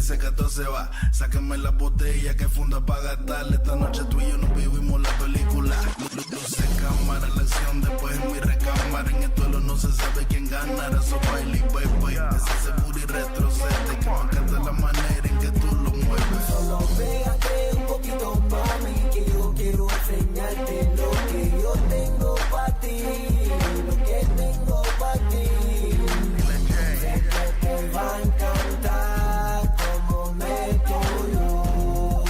secreto se va. Sáquenme la botella que funda pa' gastar. Esta noche tú y yo nos vivimos la película. Luces, cámara, la acción, después en mi recámara. En el duelo no se sabe quién ganará. So baile, baby, ese seguro y retrocede. Que me encanta la manera en que tú lo mueves. Solo pégate un poquito, mami, que yo quiero enseñarte lo que yo tengo pa' ti. Lo que tengo pa' ti. Sé que te va a encantar como meto yo.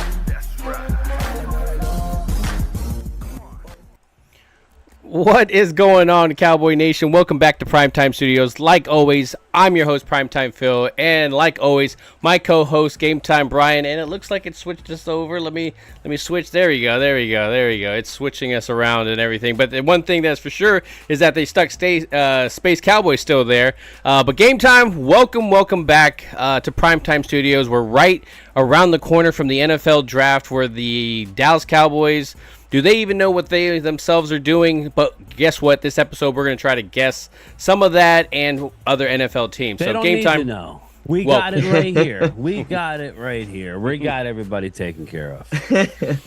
What is going on, Cowboy Nation? Welcome back to Primetime Studios. Like always, I'm your host, Primetime Phil, and like always, my co-host, Gametime Bryan. And it looks like it switched us over. Let me switch. There you go. It's switching us around and everything. But the one thing that's for sure is that they stuck Space Cowboys still there. But Gametime, welcome back to Primetime Studios. We're right around the corner from the NFL draft, where the Dallas Cowboys. Do they even know what they themselves are doing? But guess what? This episode, we're going to try to guess some of that and other NFL teams. They so don't Game need time. to know. We got it right here. We got everybody taken care of.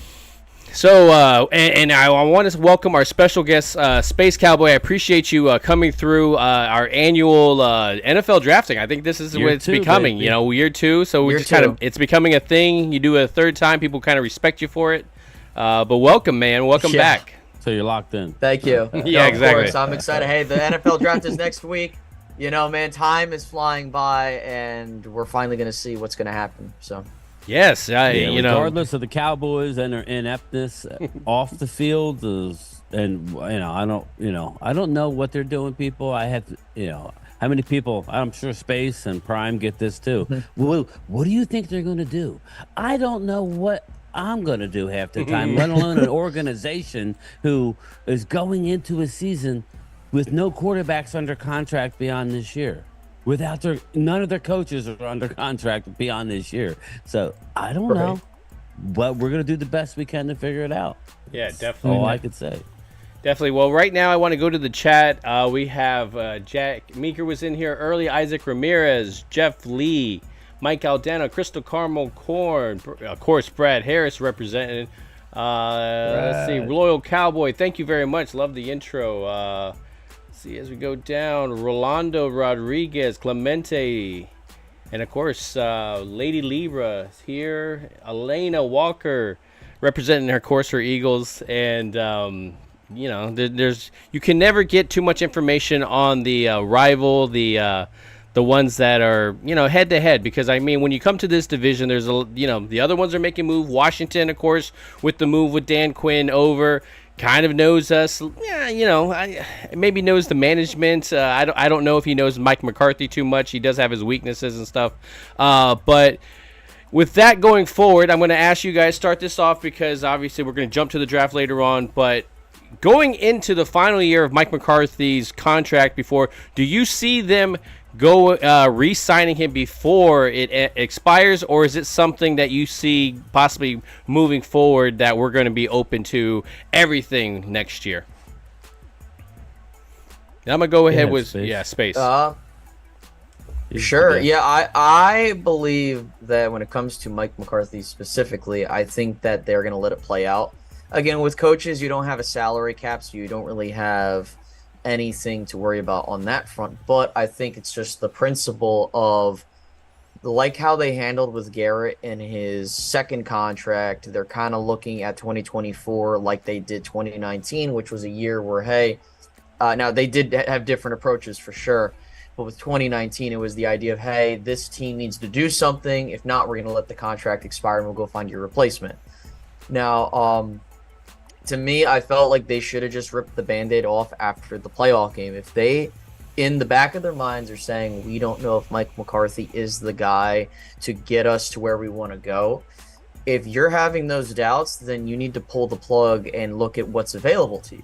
So, and I want to welcome our special guest, Space Cowboy. I appreciate you coming through our annual NFL drafting. I think this is what it's becoming. Baby. You know, year two. So we just it's becoming a thing. You do it a third time, people kind of respect you for it. But welcome, man. Welcome back. So you're locked in. Thank you. Yeah, exactly. Of course, I'm excited. Hey, the NFL draft is next week. You know, man, time is flying by, and we're finally going to see what's going to happen. So. Yes, regardless of the Cowboys and their ineptness off the field I don't know what they're doing, people. I have how many people? I'm sure Space and Prime get this too. Well, what do you think they're going to do? I don't know what I'm going to do half the time, let alone an organization who is going into a season with no quarterbacks under contract beyond this year. None of their coaches are under contract beyond this year. So I don't know, but we're going to do the best we can to figure it out. Yeah, definitely. All I could say. Definitely. Well, right now I want to go to the chat. We have Jack Meeker was in here early, Isaac Ramirez, Jeff Lee, Mike Aldana, Crystal Carmel Corn, of course, Brad Harris represented. Let's see, Loyal Cowboy, thank you very much. Love the intro. Let's see, as we go down, Rolando Rodriguez, Clemente, and of course, Lady Libra is here. Elena Walker representing her course her Eagles. And, there's you can never get too much information on the rival, the ones that are, head to head, because when you come to this division, there's the other ones are making move. Washington, of course, with the move with Dan Quinn over, kind of knows us. Yeah, maybe knows the management. I don't know if he knows Mike McCarthy too much. He does have his weaknesses and stuff. But with that going forward, I'm going to ask you guys start this off, because obviously we're going to jump to the draft later on, but going into the final year of Mike McCarthy's contract, do you see them go re-signing him before it expires, or is it something that you see possibly moving forward that we're going to be open to everything next year? And I'm going to go ahead with Space. Sure. Yeah, I believe that when it comes to Mike McCarthy specifically, I think that they're going to let it play out. Again, with coaches, you don't have a salary cap, so you don't really have anything to worry about on that front. But I think it's just the principle of, like how they handled with Garrett in his second contract, they're kind of looking at 2024 like they did 2019, which was a year where, now they did have different approaches for sure. But with 2019, it was the idea of, hey, this team needs to do something. If not, we're going to let the contract expire and we'll go find your replacement. Now, to me, I felt like they should have just ripped the Band-Aid off after the playoff game. If they, in the back of their minds, are saying, we don't know if Mike McCarthy is the guy to get us to where we want to go, if you're having those doubts, then you need to pull the plug and look at what's available to you.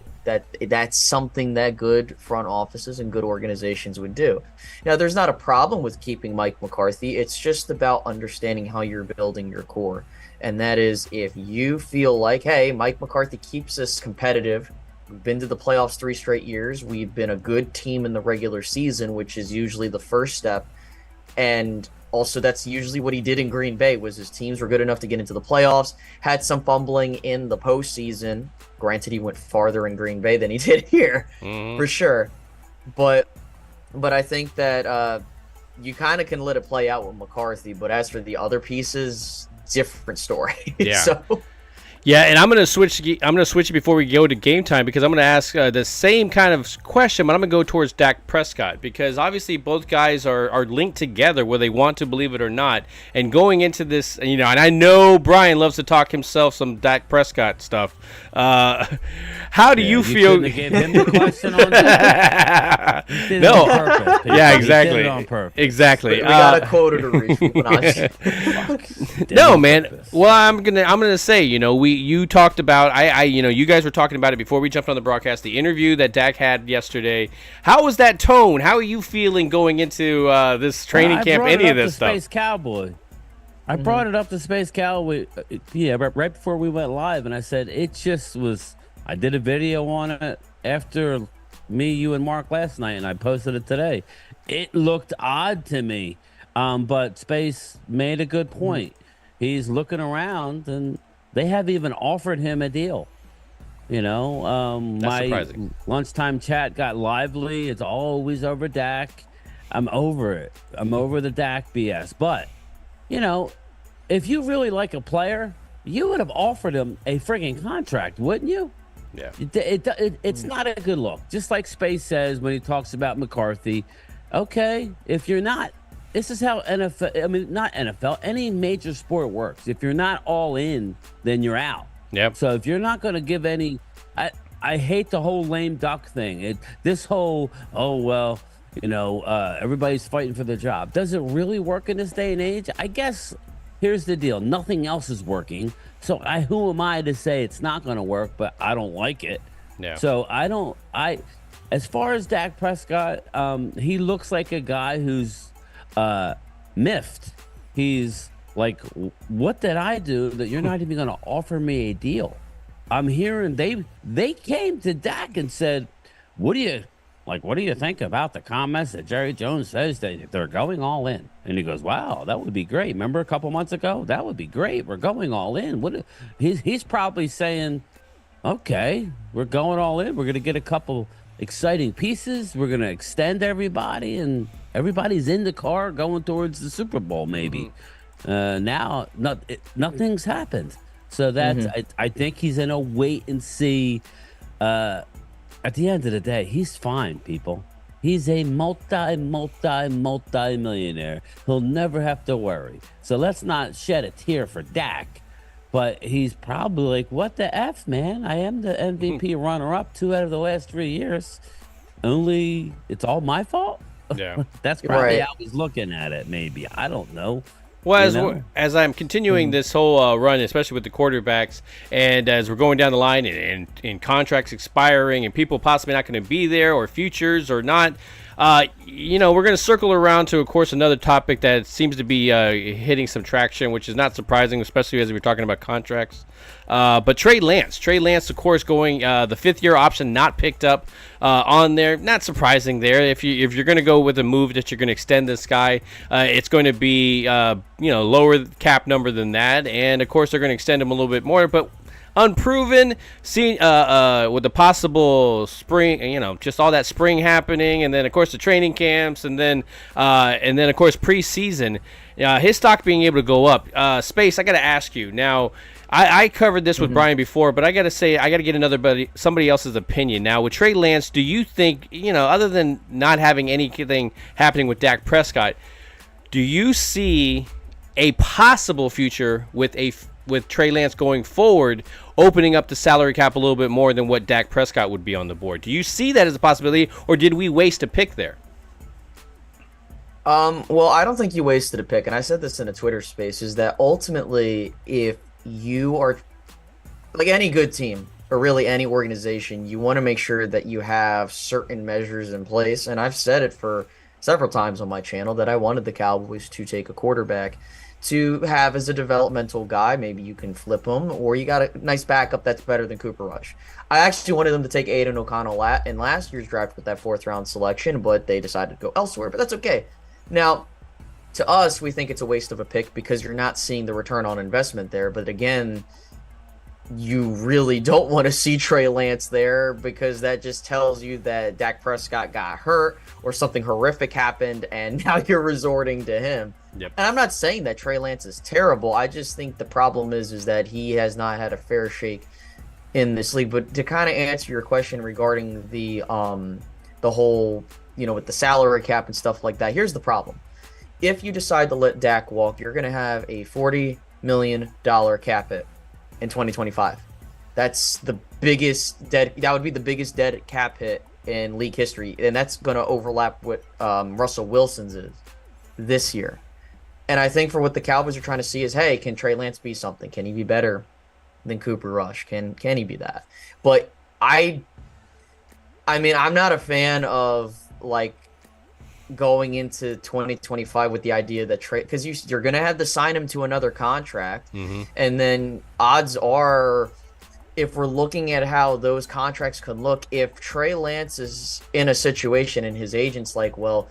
That's something that good front offices and good organizations would do. Now, there's not a problem with keeping Mike McCarthy. It's just about understanding how you're building your core. And that is, if you feel like, hey, Mike McCarthy keeps us competitive, we've been to the playoffs 3 straight years, we've been a good team in the regular season, which is usually the first step, and Also, that's usually what he did in Green Bay, was his teams were good enough to get into the playoffs, had some fumbling in the postseason. Granted, he went farther in Green Bay than he did here, for sure. But I think that you kind of can let it play out with McCarthy. But as for the other pieces, different story. Yeah. So. Yeah, and I'm gonna switch it before we go to game time, because I'm gonna ask the same kind of question, but I'm gonna go towards Dak Prescott, because obviously both guys are linked together, whether they want to believe it or not. And going into this, and I know Bryan loves to talk himself some Dak Prescott stuff. How do you feel? You gave him the question on that. No. On purpose, people. Yeah, He exactly. did it on purpose. Exactly. We got a quota to reach. No, man. Well, I'm gonna say, you talked about you guys were talking about it before we jumped on the broadcast. The interview that Dak had yesterday. How was that tone? How are you feeling going into this training camp? Any of this stuff? Space Cowboy. I brought it up to Space Cowboy. Right before we went live, and I said it just was. I did a video on it after me, you, and Mark last night, and I posted it today. It looked odd to me, but Space made a good point. He's looking around, and they have even offered him a deal. My surprising. lunchtime chat got lively. It's always over Dak. I'm over it. I'm over the Dak BS. But, if you really like a player, you would have offered him a frigging contract, wouldn't you? Yeah. It's not a good look. Just like Space says when he talks about McCarthy. Okay, if you're not, this is how not NFL, any major sport works. If you're not all in, then you're out. Yep. So if you're not going to give any, I hate the whole lame duck thing. Everybody's fighting for their job. Does it really work in this day and age? I guess here's the deal. Nothing else is working. So who am I to say it's not going to work, but I don't like it. Yeah. So as far as Dak Prescott, he looks like a guy who's miffed. He's like, what did I do that you're not even going to offer me a deal? I'm hearing they came to Dak and said, what do you think about the comments that Jerry Jones says that they're going all in? And he goes, wow, that would be great. Remember a couple months ago? That would be great. We're going all in. He's probably saying, okay, we're going all in. We're going to get a couple exciting pieces. We're going to extend everybody, and everybody's in the car going towards the Super Bowl maybe. Now, nothing's happened. So that's I think he's in a wait and see. At the end of the day, he's fine, people. He's a multi-millionaire. He'll never have to worry. So let's not shed a tear for Dak. But he's probably like, what the F, man? I am the MVP runner-up 2 out of the last 3 years. Only it's all my fault? Yeah. That's probably Right. how he's looking at it, maybe. I don't know. Well, as I'm continuing this whole run, especially with the quarterbacks, and as we're going down the line and contracts expiring and people possibly not going to be there, or futures or not, we're going to circle around to, of course, another topic that seems to be hitting some traction, which is not surprising, especially as we're talking about contracts. But Trey Lance, of course, going the 5th-year option not picked up on there. Not surprising there. If you're going to go with a move that you're going to extend this guy, it's going to be lower cap number than that, and of course they're going to extend him a little bit more, but unproven. Seen with the possible spring, just all that spring happening, and then of course the training camps, and then of course preseason, his stock being able to go up. Space, I got to ask you now. I covered this with Bryan before, but I got to say, I got to get somebody else's opinion. Now, with Trey Lance, do you think, other than not having anything happening with Dak Prescott, do you see a possible future with Trey Lance going forward, opening up the salary cap a little bit more than what Dak Prescott would be on the board? Do you see that as a possibility, or did we waste a pick there? Well, I don't think you wasted a pick, and I said this in a Twitter space, is that ultimately, if you are like any good team or really any organization, you want to make sure that you have certain measures in place. And I've said it for several times on my channel that I wanted the Cowboys to take a quarterback to have as a developmental guy. Maybe you can flip him, or you got a nice backup that's better than Cooper Rush. I actually wanted them to take Aiden O'Connell in last year's draft with that 4th round selection, but they decided to go elsewhere, but that's okay. Now, To us, we think it's a waste of a pick because you're not seeing the return on investment there. But again, you really don't want to see Trey Lance there because that just tells you that Dak Prescott got hurt or something horrific happened and now you're resorting to him. Yep. And I'm not saying that Trey Lance is terrible. I just think the problem is that he has not had a fair shake in this league. But to kind of answer your question regarding the whole, with the salary cap and stuff like that, here's the problem. If you decide to let Dak walk, you're going to have a $40 million cap hit in 2025. That's the biggest that would be the biggest dead cap hit in league history. And that's going to overlap what Russell Wilson's is this year. And I think for what the Cowboys are trying to see is, hey, can Trey Lance be something? Can he be better than Cooper Rush? Can he be that? But I mean, I'm not a fan of going into 2025 with the idea that Trey, because you're going to have to sign him to another contract. And then odds are, if we're looking at how those contracts can look, if Trey Lance is in a situation and his agent's like, well,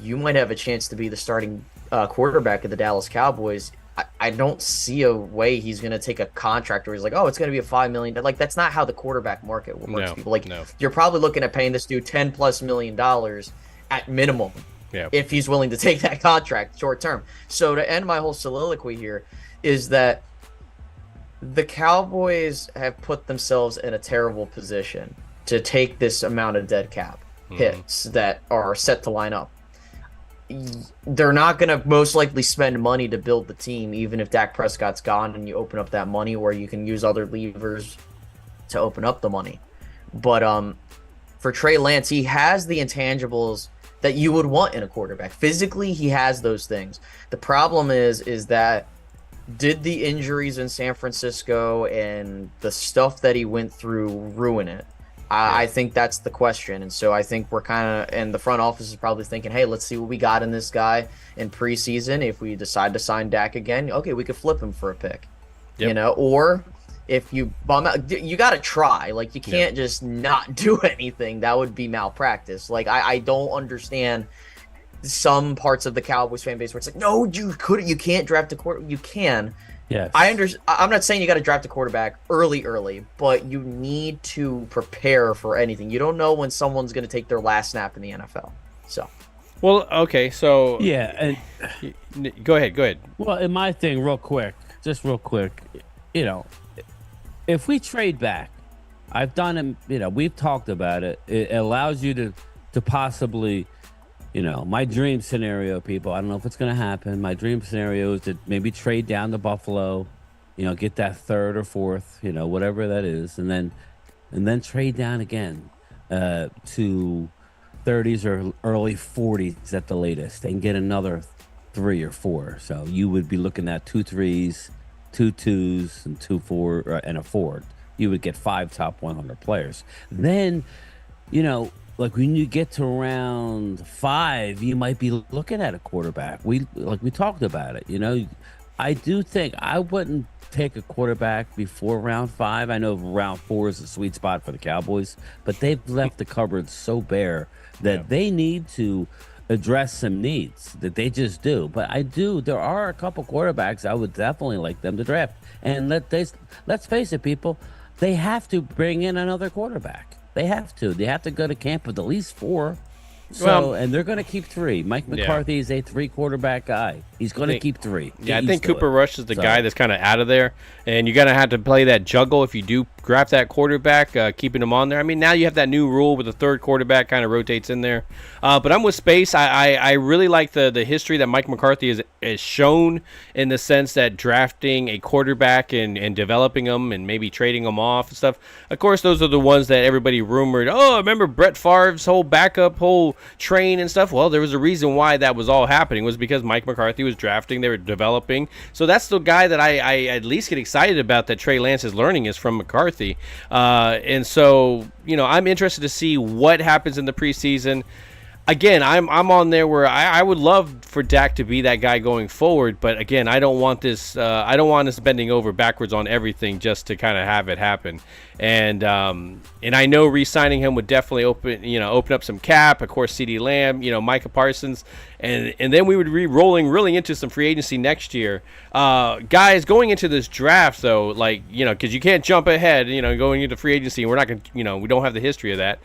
you might have a chance to be the starting quarterback of the Dallas Cowboys, I don't see a way he's going to take a contract where he's like, oh, it's going to be a $5 million. That's not how the quarterback market works. People you're probably looking at paying this dude $10+ million at minimum, if he's willing to take that contract short term. So to end my whole soliloquy here is that the Cowboys have put themselves in a terrible position to take this amount of dead cap hits that are set to line up. They're not going to most likely spend money to build the team, even if Dak Prescott's gone and you open up that money, where you can use other levers to open up the money. But for Trey Lance, he has the intangibles that you would want in a quarterback. Physically, he has those things. The problem is that did the injuries in San Francisco and the stuff that he went through ruin it? I think that's the question. And so I think we're and the front office is probably thinking, hey, let's see what we got in this guy in preseason. If we decide to sign Dak again, okay, we could flip him for a pick, or if you bum out, you got to try. You can't just not do anything. That would be malpractice. I don't understand some parts of the Cowboys fan base where it's like, no, you can't draft a quarterback. You can. Yes. I'm not saying you got to draft a quarterback early, but you need to prepare for anything. You don't know when someone's going to take their last snap in the NFL. So. Well, okay, so yeah, and go ahead. Well, in my thing, real quick, if we trade back, I've done it. We've talked about it. It allows you to possibly. My dream scenario, people, I don't know if it's going to happen. My dream scenario is to maybe trade down to Buffalo, get that third or fourth, whatever that is. And then trade down again to 30s or early 40s at the latest and get another 3 or 4. So you would be looking at 2 3s, 2 2s, and 2 4 and a 4. You would get 5 top 100 players. Then, when you get to round 5, you might be looking at a quarterback. We talked about it. I do think I wouldn't take a quarterback before round 5. I know round 4 is a sweet spot for the Cowboys, but they've left the cupboard so bare that they need to address some needs that they just do. But there are a couple quarterbacks I would definitely like them to draft. And let's face it, people, they have to bring in another quarterback. They have to. They have to go to camp with at least 4. And they're going to keep 3. Mike McCarthy is a 3 quarterback guy. He's going to keep 3. I think Cooper Rush is the guy that's kind of out of there, and you're going to have to play that juggle if you do draft that quarterback, keeping him on there. I mean, now you have that new rule with the third quarterback kind of rotates in there. But I'm with Space. I really like the history that Mike McCarthy is shown in the sense that drafting a quarterback and developing them and maybe trading them off and stuff. Of course, those are the ones that everybody rumored, remember Brett Favre's whole whole train and stuff? Well, there was a reason why that was all happening, was because Mike McCarthy was drafting, they were developing. So that's the guy that I at least get excited about that Trey Lance is learning is from McCarthy. And so, I'm interested to see what happens in the preseason. again, I'm on there where I would love for Dak to be that guy going forward, but again, I don't want this. I don't want us bending over backwards on everything just to kind of have it happen. And I know re-signing him would definitely open up some cap. Of course, CeeDee Lamb, Micah Parsons, and then we would be rolling really into some free agency next year. Guys, going into this draft though, because you can't jump ahead, going into free agency, and we're not gonna, we don't have the history of that.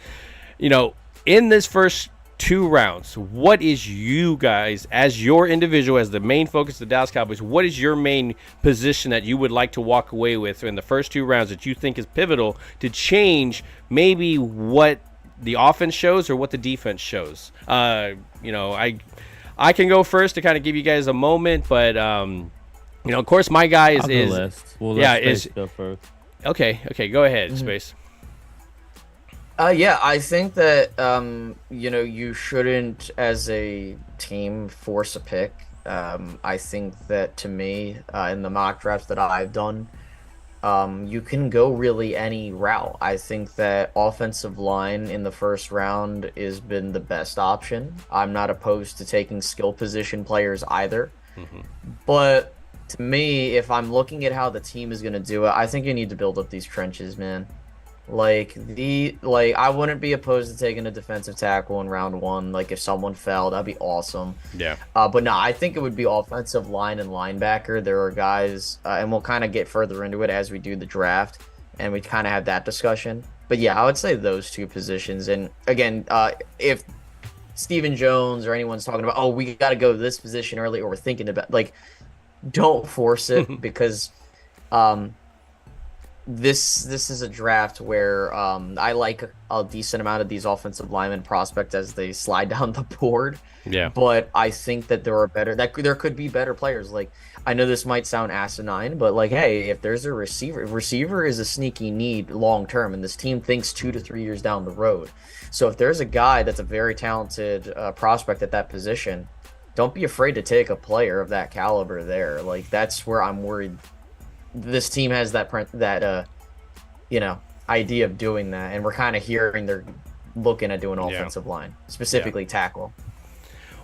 In this first 2 rounds, what is you guys, as your individual, as the main focus of the Dallas Cowboys, what is your main position that you would like to walk away with in the first 2 rounds that you think is pivotal to change maybe what the offense shows or what the defense shows? I can go first to kind of give you guys a moment, but of course my guy is We'll let Space go first. Okay, go ahead, Space. I think that you shouldn't, as a team, force a pick. I think that, to me, in the mock drafts that I've done, you can go really any route. I think that offensive line in the first round has been the best option. I'm not opposed to taking skill position players either. But to me, if I'm looking at how the team is going to do it, I think you need to build up these trenches, man. I wouldn't be opposed to taking a defensive tackle in round 1. If someone fell, that'd be awesome. Yeah. But no, I think it would be offensive line and linebacker. There are guys, and we'll kind of get further into it as we do the draft, and we kind of have that discussion. But yeah, I would say those 2 positions. And again, if Stephen Jones or anyone's talking about, we got to go this position early, or we're thinking about, don't force it because this is a draft where I like a decent amount of these offensive lineman prospects as they slide down the board. Yeah. But I think that there could be better players. I know this might sound asinine, but hey, if there's a receiver is a sneaky need long term, and this team thinks 2 to 3 years down the road. So if there's a guy that's a very talented prospect at that position, don't be afraid to take a player of that caliber there. That's where I'm worried. This team has that idea of doing that, and we're kind of hearing they're looking at doing offensive line, specifically tackle.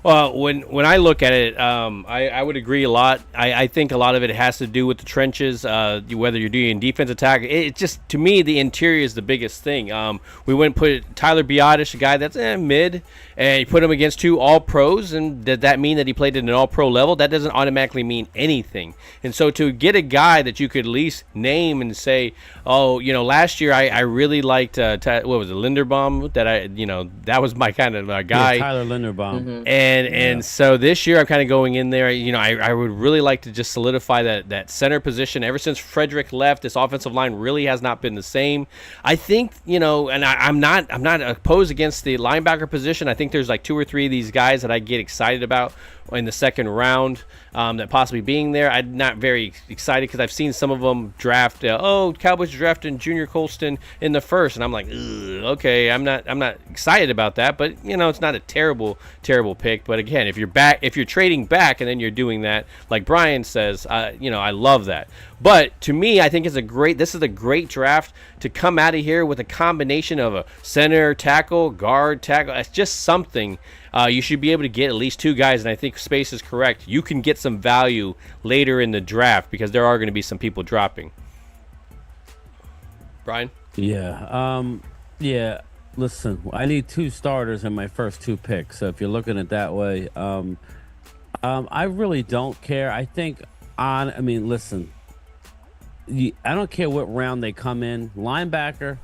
Well, when I look at it, I would agree a lot. I think a lot of it has to do with the trenches, whether you're doing defensive attack. It just, to me, the interior is the biggest thing. We went and put Tyler Biotish, a guy that's mid, and you put him against 2 all-pros, and did that mean that he played at an all-pro level? That doesn't automatically mean anything. And so to get a guy that you could at least name and say, last year I really liked, what was it, Linderbaum? That was my kind of guy. Yeah, Tyler Linderbaum. Mm-hmm. And so this year I'm kind of going in there. I would really like to just solidify that center position. Ever since Frederick left, this offensive line really has not been the same. I think and I'm not opposed against the linebacker position. I think there's 2 or 3 of these guys that I get excited about in the second round, that possibly being there. I'm not very excited because I've seen some of them draft. Cowboys drafting Junior Colston in the first, and I'm like, okay, I'm not excited about that. But it's not a terrible pick. But again, if you're trading back and then you're doing that, like Bryan says, I love that. But to me, I think this is a great draft to come out of here with a combination of a center, tackle, guard, tackle. It's just something. You should be able to get at least 2 guys, and I think Space is correct. You can get some value later in the draft because there are going to be some people dropping. Bryan? Yeah. Listen, I need 2 starters in my first 2 picks. So if you're looking at it that way, I really don't care. Listen, I don't care what round they come in. Linebacker,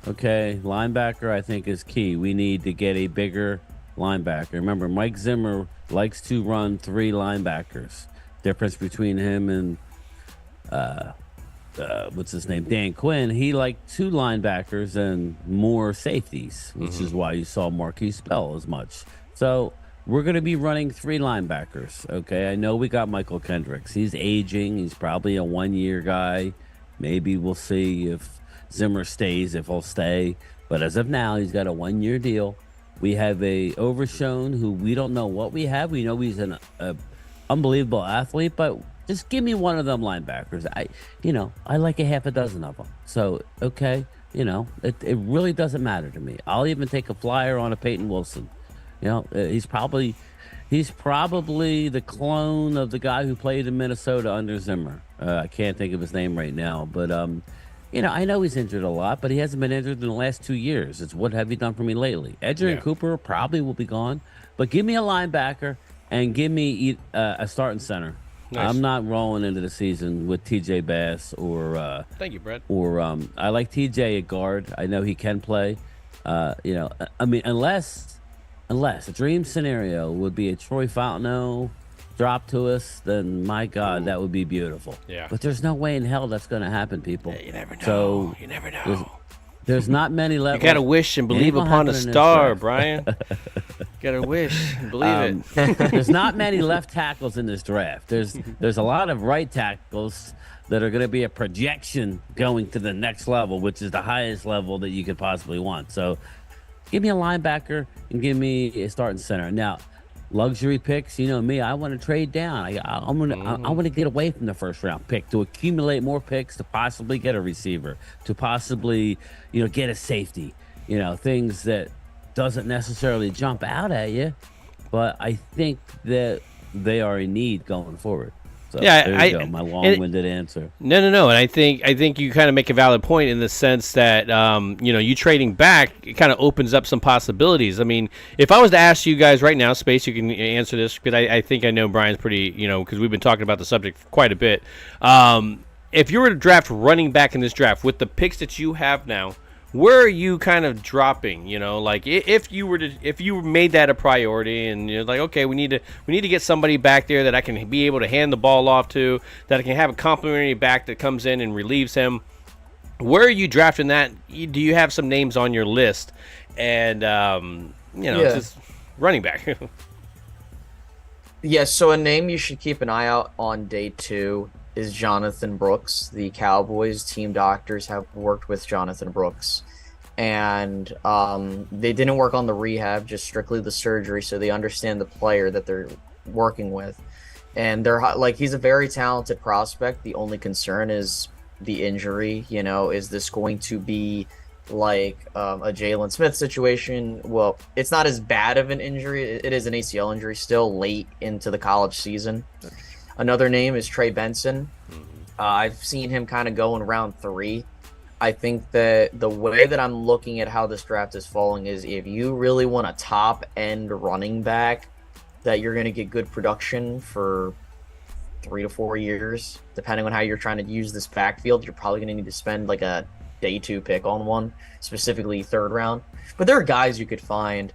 I think is key. We need to get a bigger linebacker. Remember, Mike Zimmer likes to run 3 linebackers. Difference between him and what's his name, Dan Quinn, he liked 2 linebackers and more safeties, which is why you saw Marquise Bell as much. So we're going to be running 3 linebackers. I know we got Michael Kendricks. He's aging. He's probably a 1-year guy. Maybe we'll see if Zimmer stays, if he'll stay. But as of now, he's got a 1-year deal. We have a Overshown who we don't know what we have. We know he's an unbelievable athlete, but just give me one of them linebackers. I like a half a dozen of them. So, it really doesn't matter to me. I'll even take a flyer on a Peyton Wilson. You know, he's probably the clone of the guy who played in Minnesota under Zimmer. I can't think of his name right now, but you know, I know he's injured a lot, but he hasn't been injured in the last 2 years. It's what have you done for me lately? Edger and Cooper probably will be gone, but give me a linebacker and give me a starting center. Nice. I'm not rolling into the season with TJ Bass or thank you, Brett. Or I like TJ at guard. I know he can play. You know, I mean, unless a dream scenario would be a Troy Fontenot drop to us, then my God, that would be beautiful. Yeah. But there's no way in hell that's going to happen, people. Yeah, you never know. So you never know. There's not many left. You got to wish and believe upon a star, Brian. Got to wish and believe it. There's not many left tackles in this draft. There's a lot of right tackles that are going to be a projection going to the next level, which is the highest level that you could possibly want. So give me a linebacker and give me a starting center. Now, luxury picks, you know me, I want to trade down. I want to get away from the first round pick to accumulate more picks to possibly get a receiver, to possibly, you know, get a safety, you know, things that doesn't necessarily jump out at you, but I think that they are in need going forward. So yeah, there you go, my long-winded answer. No, and I think you kind of make a valid point in the sense that you know, you trading back, it kind of opens up some possibilities. I mean, if I was to ask you guys right now, Space, you can answer this because I think I know Brian's pretty, you know, because we've been talking about the subject for quite a bit. If you were to draft running back in this draft with the picks that you have now, where are you kind of dropping? You know, like if you made that a priority and you're like, okay, we need to get somebody back there that I can be able to hand the ball off to, that I can have a complimentary back that comes in and relieves him. Where are you drafting that? Do you have some names on your list? And you know, just running back. Yeah, so a name you should keep an eye out on day 2 is Jonathan Brooks. The Cowboys team doctors have worked with Jonathan Brooks, and they didn't work on the rehab, just strictly the surgery, so they understand the player that they're working with. And they're like, he's a very talented prospect. The only concern is the injury. You know, is this going to be like a Jalen Smith situation? Well, it's not as bad of an injury. It is an ACL injury still late into the college season. Another name is Trey Benson. I've seen him kind of go in round 3. I think that the way that I'm looking at how this draft is falling is if you really want a top-end running back that you're going to get good production for 3 to 4 years, depending on how you're trying to use this backfield, you're probably going to need to spend like a day 2 pick on one, specifically 3rd round. But there are guys you could find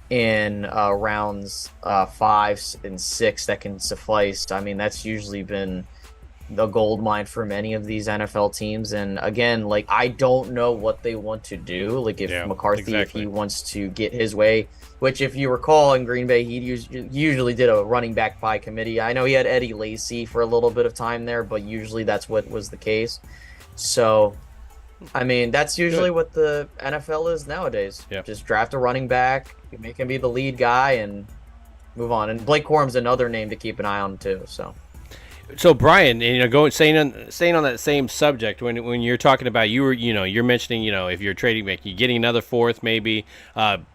in rounds 5 and 6 that can suffice. I mean, that's usually been the gold mine for many of these NFL teams. And again, like, I don't know what they want to do. Like, if McCarthy, if he wants to get his way, which if you recall in Green Bay, he usually did a running back by committee. I know he had Eddie Lacy for a little bit of time there, but usually that's what was the case. So, I mean, that's usually what the NFL is nowadays. Yep. Just draft a running back, make him be the lead guy, and move on. And Blake Corum's another name to keep an eye on too. So Brian, you know, staying on that same subject, when you're talking about you're mentioning, you know, if you're trading back, you're getting another 4th maybe,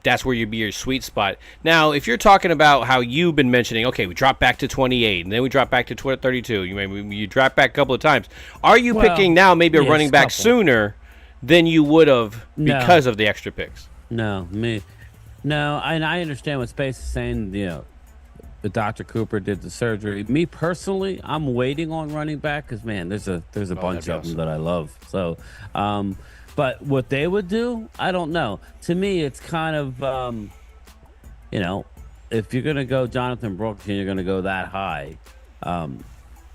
that's where you'd be your sweet spot. Now, if you're talking about how you've been mentioning, okay, we drop back to 28 and then we drop back to 32, you drop back a couple of times. Are you picking now maybe a running back sooner than you would have because of the extra picks? No, and I understand what Space is saying. You know, the Dr. Cooper did the surgery. Me personally, I'm waiting on running back because, man, there's a bunch of them that I love. So, but what they would do, I don't know. To me, it's kind of, you know, if you're gonna go Jonathan Brooks and you're gonna go that high,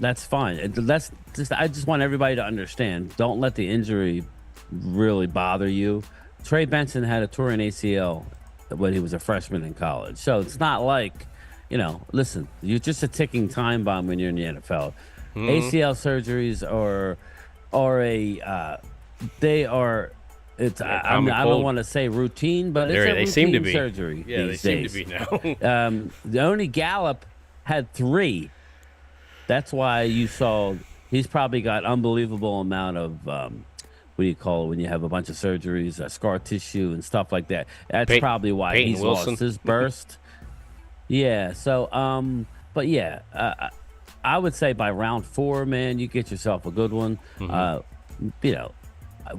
that's fine. I just want everybody to understand. Don't let the injury really bother you. Trey Benson had a torn ACL when he was a freshman in college, so it's not like, you know, listen, you're just a ticking time bomb when you're in the NFL. ACL surgeries are I don't want to say routine, but it's a routine surgery. Yeah, they seem to be now. The only Gallup had 3. That's why you saw he's probably got unbelievable amount of what do you call it when you have a bunch of surgeries, scar tissue and stuff like that. That's probably why he's lost his burst. Yeah. So, but yeah, I would say by round 4, man, you get yourself a good one. You know,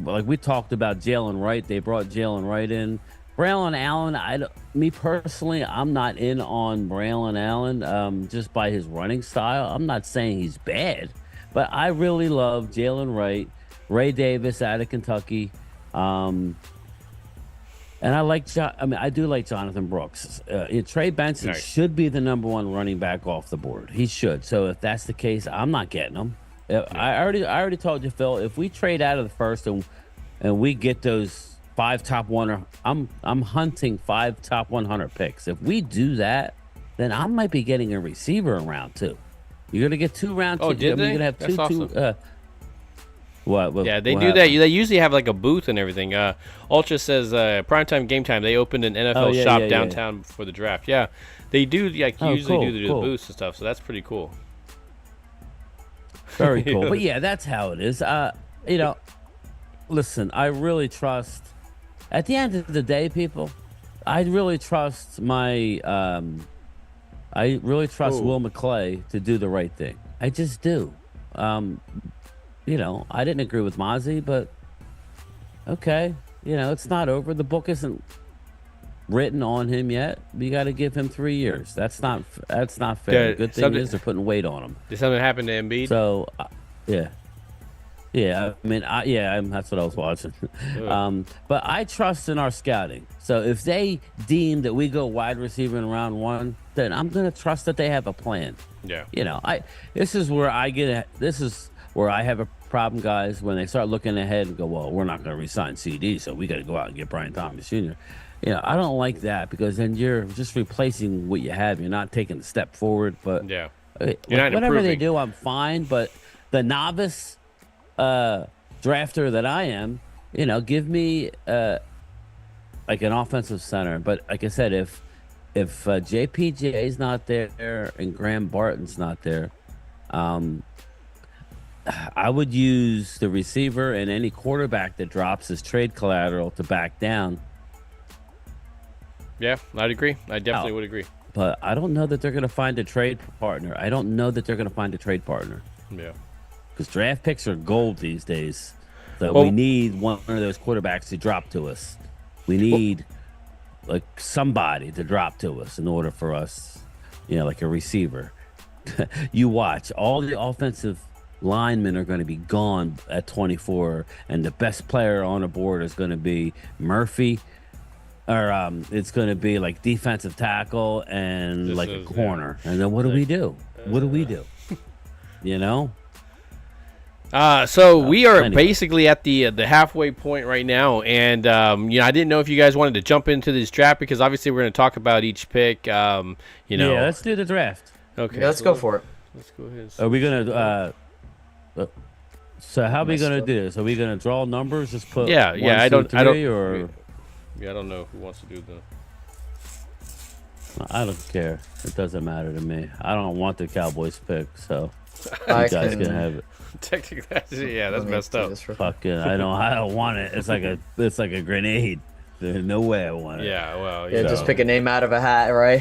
like we talked about Jalen Wright. They brought Jalen Wright in. Braylon Allen, me personally, I'm not in on Braylon Allen just by his running style. I'm not saying he's bad, but I really love Jalen Wright, Ray Davis out of Kentucky. And I do like Jonathan Brooks. Trey Benson should be the number 1 running back off the board. He should. So if that's the case, I'm not getting him. I already told you, Phil. If we trade out of the first and we get those 5 top 100, I'm hunting 5 top 100 picks. If we do that, then I might be getting a receiver in round 2. You're gonna get 2 round 2. Oh, did they? You're gonna have That's awesome. What? Yeah, they what do happened? that. They usually have like a booth and everything. Ultra says Primetime Gametime. They opened an NFL shop downtown for the draft. Yeah, they do. Like usually do the booths and stuff. So that's pretty cool. Very cool. But yeah, that's how it is. You know, listen, I really trust. At the end of the day, people, I really trust my. I really trust Will McClay to do the right thing. I just do. You know, I didn't agree with Mozzie, but okay. You know, it's not over. The book isn't written on him yet. You got to give him 3 years. That's not fair. The good thing is they're putting weight on him. Did something happen to Embiid? So, yeah. Yeah, I mean, that's what I was watching. But I trust in our scouting. So if they deem that we go wide receiver in round 1, then I'm going to trust that they have a plan. Yeah. You know, this is where I have a problem, guys, when they start looking ahead and go, well, we're not going to re-sign CD, so we got to go out and get Brian Thomas Jr. You know, I don't like that because then you're just replacing what you have. You're not taking a step forward. But yeah, whatever they do, I'm fine. But the novice drafter that I am, you know, give me like an offensive center. But like I said, if JPJ's not there and Graham Barton's not there, I would use the receiver and any quarterback that drops as trade collateral to back down. Yeah, I'd agree. I definitely would agree. But I don't know that they're going to find a trade partner. Yeah. Because draft picks are gold these days. So we need one of those quarterbacks to drop to us. We need like somebody to drop to us in order for us, you know, like a receiver. You watch, all the offensive linemen are going to be gone at 24, and the best player on the board is going to be Murphy, or it's going to be like defensive tackle and a corner. And then what do we do? You know? So we are basically at the halfway point right now, and you know, I didn't know if you guys wanted to jump into this draft because obviously we're going to talk about each pick. You know, yeah, let's do the draft. Okay, yeah, let's go for it. Let's go ahead. Are we gonna? So how are we gonna do this? Are we gonna draw numbers? Just put I don't or I don't know who wants to do I don't care. It doesn't matter to me. I don't want the Cowboys pick, so I you guys can have it. Technically, yeah, that's messed up. Fucking, I don't want it. It's like a grenade. There's no way I want it. Yeah, well, yeah, just pick a name out of a hat, right?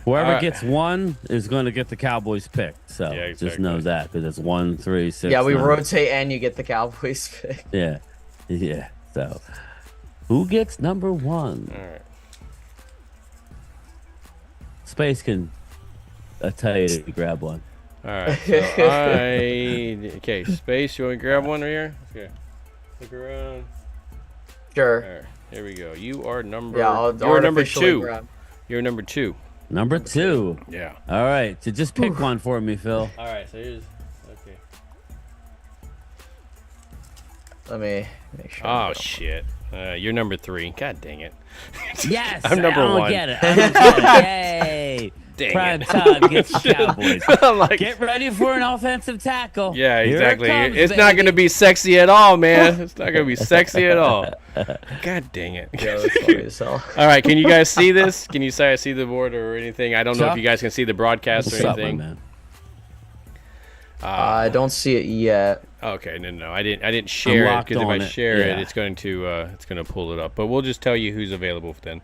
Whoever gets one is going to get the Cowboys pick. So yeah, exactly. Just know that because it's 1, 3, 6. Yeah, we 9. rotate and you get the Cowboys pick. Yeah. So, who gets number 1? All right. Space can tell you to grab one. All right. So okay, Space, you want to grab one right here? Okay. Look around. Sure. All right, here we go. You are number. Yeah, you're number 2. Grab. You're number 2. Number 2. Yeah. All right. So just pick one for me, Phil. All right. So here's. Okay. Let me make sure. Oh shit. You're number 3. God dang it. Yes. I'm number 1. I don't get it. Yay. Dang Prime it. time gets Cowboys. Like, Get ready for an offensive tackle. yeah, Here exactly. It comes, It's not going to be sexy at all, man. It's not going to be sexy at all. God dang it. Yeah, that's funny as hell. All right, can you guys see this? Can you see the board or anything? I don't know if you guys can see the broadcast What's or up, anything. man? I don't see it yet. Okay, no. I didn't share it because if I share it, Yeah. it's going to pull it up. But we'll just tell you who's available then.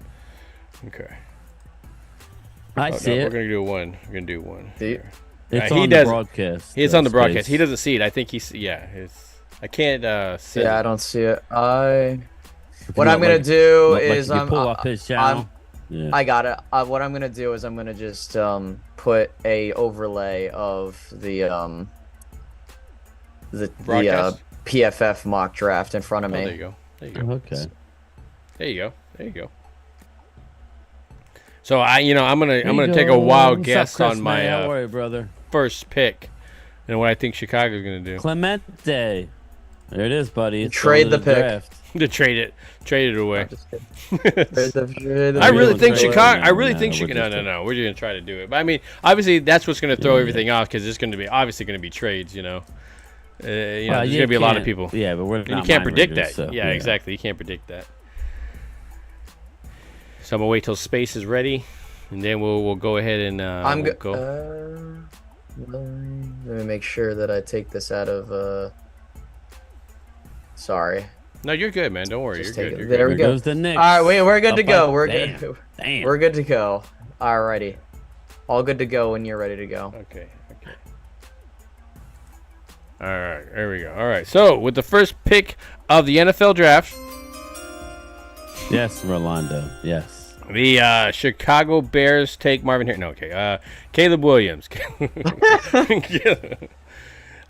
Okay. I see We're it. gonna do one. We're gonna do one. Do you- It's he on does- the broadcast. He's on the broadcast. Space. He doesn't see it. I think he's I can't see. Yeah, I don't see it. What You know, I'm gonna like- do like is you I'm pull up his channel. Yeah. I got it. What I'm gonna do is I'm gonna just put a overlay of the Broadcast? PFF mock draft in front of Oh, me. there you go. There you go. Okay. There you go. There you go. So I'm gonna take a wild What's guess up, Chris, on my man? How are you, brother? first pick and what I think Chicago's gonna do. Clemente. There it is, buddy. It's Trade going to the pick. draft. To trade it away. Just kidding. I really think trade it. Chicago. I No, really no, think we're Chicago. just No. We're just gonna try to do it. But I mean, obviously, that's what's gonna throw everything off because it's gonna be obviously gonna be trades. Well, there's you gonna be a lot of can't- people. Yeah, but we're And you not can't mind predict readers, that. so, Yeah, exactly. You can't predict that. So I'm gonna wait till space is ready, and then we'll go ahead and we'll go. Let me make sure that I take this out of. Sorry. No, you're good, man. Don't worry. Just You're take good. it. You're There good. we There go. goes the Knicks. All right, wait, we're good to Up go. by- We're damn, good. Damn. We're good to go. Alrighty. All good to go when you're ready to go. Okay. All right. There we go. All right. So with the first pick of the NFL draft, Yes, Rolando. Yes. the Chicago Bears take Marvin Harrison. No, okay. Caleb Williams.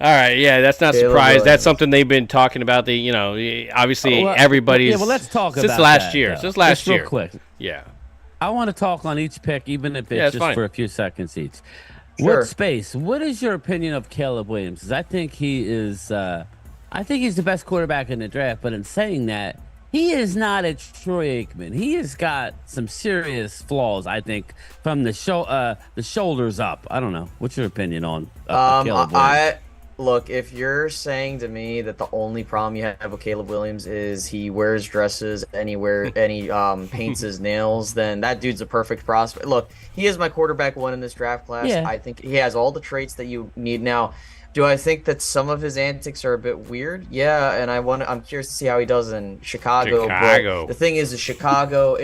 All right, yeah, that's not a Caleb surprise. Williams. That's something they've been talking about. Obviously everybody's Yeah, well, let's talk since about last that, year. though. Since last Just real year, quick. yeah. I want to talk on each pick, even if it's Yeah, it's just fine. for a few seconds each. Sure. What space? What is your opinion of Caleb Williams? 'Cause I think he is. I think he's the best quarterback in the draft. But in saying that, he is not a Troy Aikman. He has got some serious flaws. I think from the shoulders up. I don't know. What's your opinion on Caleb Williams? Look, if you're saying to me that the only problem you have with Caleb Williams is he wears dresses and he paints his nails, then that dude's a perfect prospect. Look, he is my quarterback one in this draft class. Yeah. I think he has all the traits that you need. Now, do I think that some of his antics are a bit weird? Yeah, and I'm curious to see how he does in Chicago. Chicago. But the thing is Chicago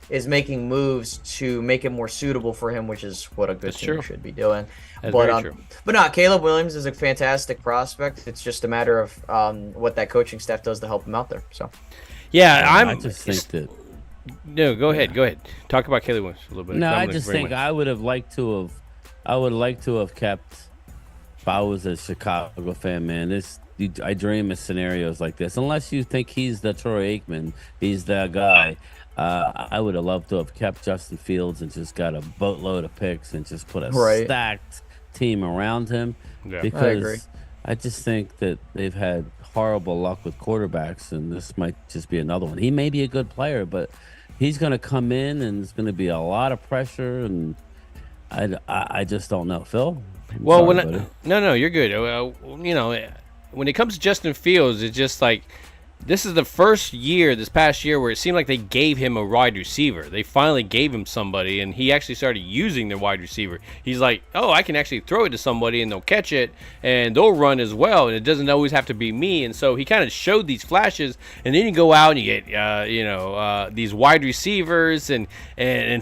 is making moves to make it more suitable for him, which is what a good That's team true. should be doing. That's But very true. but no, Caleb Williams is a fantastic prospect. It's just a matter of what that coaching staff does to help him out there. So Yeah, I just think that. No, go ahead. Talk about Caleb Williams a little bit. No, I'm I gonna just bring think my- I would like to have kept. If I was a Chicago fan, man, I dream of scenarios like this. Unless you think he's the Troy Aikman, he's the guy. I would have loved to have kept Justin Fields and just got a boatload of picks and just put a Right. stacked team around him. Yeah. I Because agree. I just think that they've had horrible luck with quarterbacks, and this might just be another one. He may be a good player, but he's going to come in and it's going to be a lot of pressure, and I just don't know. Phil? I'm Well, sorry, buddy. no, you're good. When it comes to Justin Fields, it's just like this is the first year, this past year, where it seemed like they gave him a wide receiver. They finally gave him somebody, and he actually started using their wide receiver. He's like, oh, I can actually throw it to somebody, and they'll catch it, and they'll run as well, and it doesn't always have to be me. And so he kind of showed these flashes, and then you go out and you get, these wide receivers and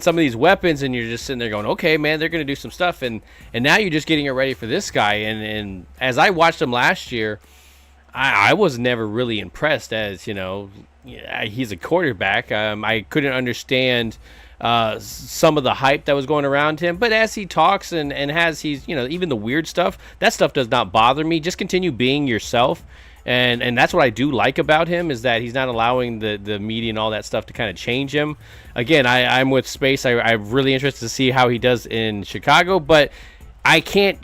some of these weapons, and you're just sitting there going, okay, man, they're going to do some stuff, and now you're just getting it ready for this guy. And as I watched him last year, I was never really impressed as, he's a quarterback. I couldn't understand some of the hype that was going around him. But as he talks and even the weird stuff, that stuff does not bother me. Just continue being yourself. And that's what I do like about him, is that he's not allowing the media and all that stuff to kind of change him. Again, I'm with Space. I'm really interested to see how he does in Chicago. But I can't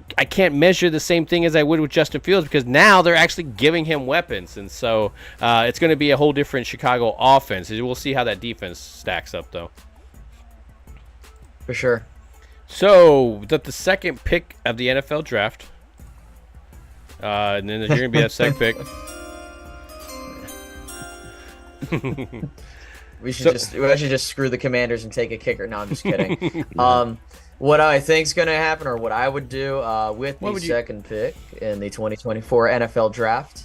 measure the same thing as I would with Justin Fields, because now they're actually giving him weapons, and so it's going to be a whole different Chicago offense. We'll see how that defense stacks up, though. for sure. So the second pick of the NFL draft, and then you're going to be that second pick. We should just screw the Commanders and take a kicker. No, I'm just kidding. What I think's gonna happen, or what I would do with the second pick in the 2024 NFL Draft,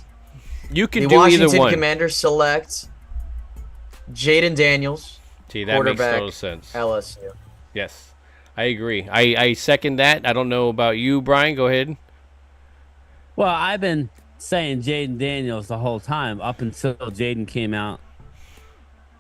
You can the do either Washington one. Commanders select Jaden Daniels, See, that makes quarterback, total sense. LSU. Yes. I agree. I second that. I don't know about you, Brian. Go ahead. Well, I've been saying Jaden Daniels the whole time up until Jaden came out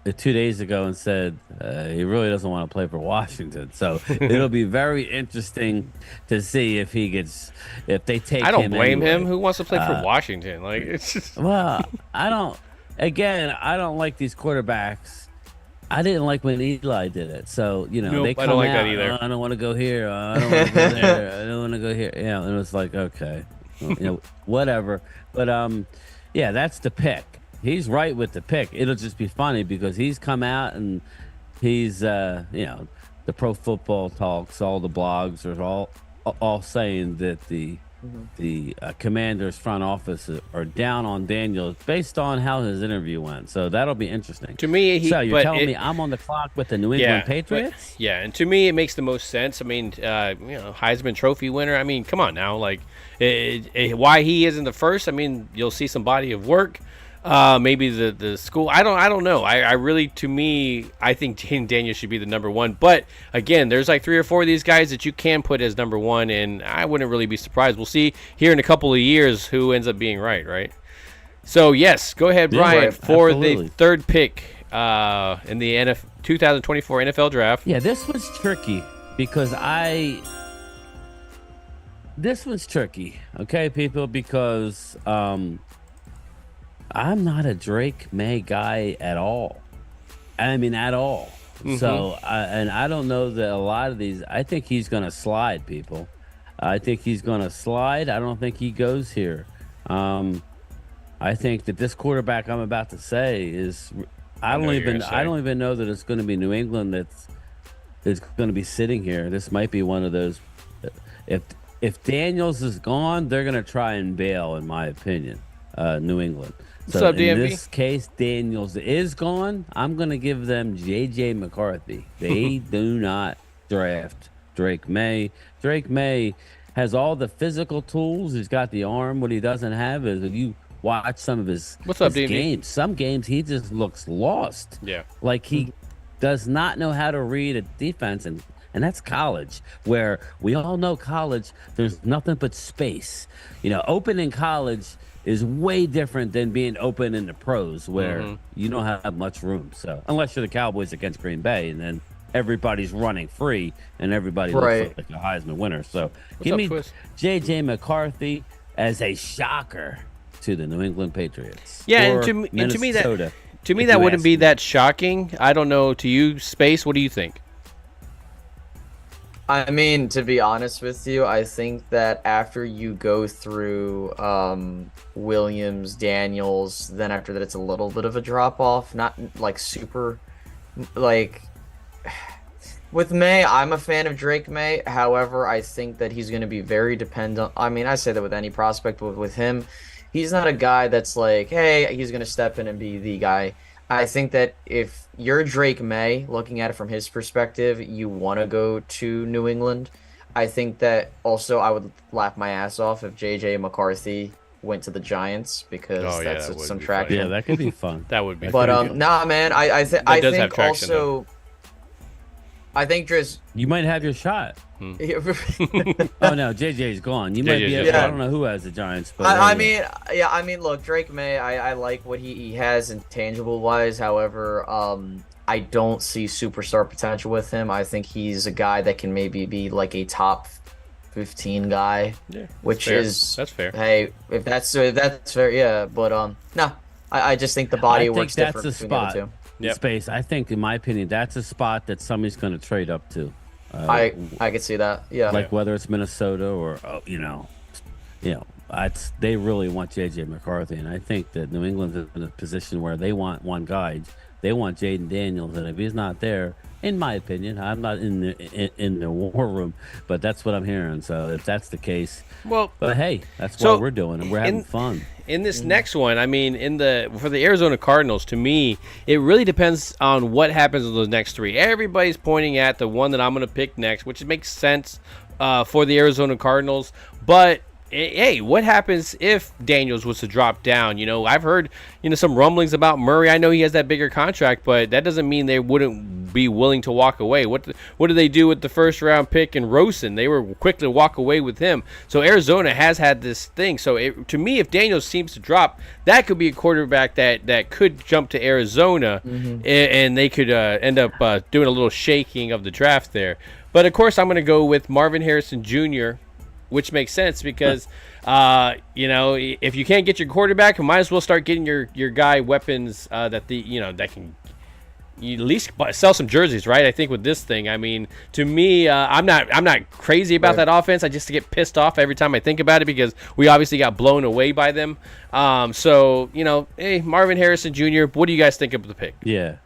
2 days ago and said he really doesn't want to play for Washington. So it'll be very interesting to see if they take him. I don't blame anyway. him. Who wants to play for Washington? Like, it's just... Well, I don't like these quarterbacks. I didn't like when Eli did it. So, Nope, they come I don't like out, that either. I don't want to go here. I don't want to go there. I don't want to go here. Yeah, and it was like, okay, whatever. But yeah, that's the pick. He's right with the pick. It'll just be funny because he's come out and he's the Pro Football Talks, all the blogs are all saying that the Commanders front office are down on Daniels based on how his interview went. So that'll be interesting. To me, so you're telling me I'm on the clock with the New England Patriots? And to me, it makes the most sense. I mean, Heisman Trophy winner. I mean, come on now. Like, why he isn't the first? I mean, you'll see some body of work. Maybe the school. I don't know. I really, to me, I think Jaden Daniels should be the number one. But again, there's like 3 or 4 of these guys that you can put as number one, and I wouldn't really be surprised. We'll see here in a couple of years who ends up being right? So yes, go ahead, Brian, for absolutely. the third pick in the 2024 NFL Draft. Yeah, this was tricky because this one's tricky, okay, people, because I'm not a Drake May guy at all. I mean, at all. Mm-hmm. So, I don't know that a lot of these. I think he's going to slide, people. I think he's going to slide. I don't think he goes here. I think that this quarterback I'm about to say is. I don't even know that it's going to be New England that's going to be sitting here. This might be one of those. If Daniels is gone, they're going to try and bail, in my opinion. New England. What's So up, in DMV? this case, Daniels is gone. I'm going to give them J.J. McCarthy. They do not draft Drake May. Drake May has all the physical tools. He's got the arm. What he doesn't have is if you watch some of his games, some games he just looks lost. Yeah. Like he does not know how to read a defense, and that's college, where we all know college, there's nothing but space. Open in college is way different than being open in the pros, where you don't have much room. So unless you're the Cowboys against Green Bay, and then everybody's running free and everybody looks like a Heisman winner. So give me J.J. McCarthy as a shocker to the New England Patriots. Yeah, and to me that wouldn't be that shocking. I don't know. To you, Space, what do you think? I mean, to be honest with you, I think that after you go through Williams, Daniels, then after that it's a little bit of a drop off. Not like super, like with May. I'm a fan of Drake May. However, I think that he's going to be very dependent. I mean, I say that with any prospect, but with him, he's not a guy that's like, hey, he's going to step in and be the guy. I think that if you're Drake May, looking at it from his perspective, you want to go to New England. I think that also I would laugh my ass off if J.J. McCarthy went to the Giants, because that's some traction. Yeah, that could be fun. That would be But fun. nah, man, I think traction, also... I think just you might have your shot. Oh no, JJ's gone. You might be. I don't know who has the Giants, but I mean, look, Drake May. I like what he has intangible wise. However, I don't see superstar potential with him. I think he's a guy that can maybe be like a top 15 guy. Yeah, which is that's fair. Hey, if that's fair, yeah. But no, I just think the body works different between the other two. Space. I think, in my opinion, that's a spot that somebody's going to trade up to. I could see that. Yeah. Like whether it's Minnesota or they really want JJ McCarthy, and I think that New England's in a position where they want one guy. They want Jaden Daniels, and if he's not there, in my opinion, I'm not in the war room, but that's what I'm hearing. So if that's the case, but hey, that's what we're doing, and we're having fun. In this next one, I mean, for the Arizona Cardinals, to me, it really depends on what happens with those next 3. Everybody's pointing at the one that I'm going to pick next, which makes sense for the Arizona Cardinals. But hey, what happens if Daniels was to drop down? You know, I've heard, some rumblings about Murray. I know he has that bigger contract, but that doesn't mean they wouldn't be willing to walk away. What do they do with the first round pick in Rosen? They were quick to walk away with him. So Arizona has had this thing. So to me, if Daniels seems to drop, that could be a quarterback that could jump to Arizona, and they could end up doing a little shaking of the draft there. But of course, I'm going to go with Marvin Harrison Jr., which makes sense because, if you can't get your quarterback, you might as well start getting your guy weapons that can you at least sell some jerseys, right? I think with this thing, I mean, to me, I'm not crazy about that offense. I just get pissed off every time I think about it because we obviously got blown away by them. Hey, Marvin Harrison Jr., what do you guys think of the pick? Yeah.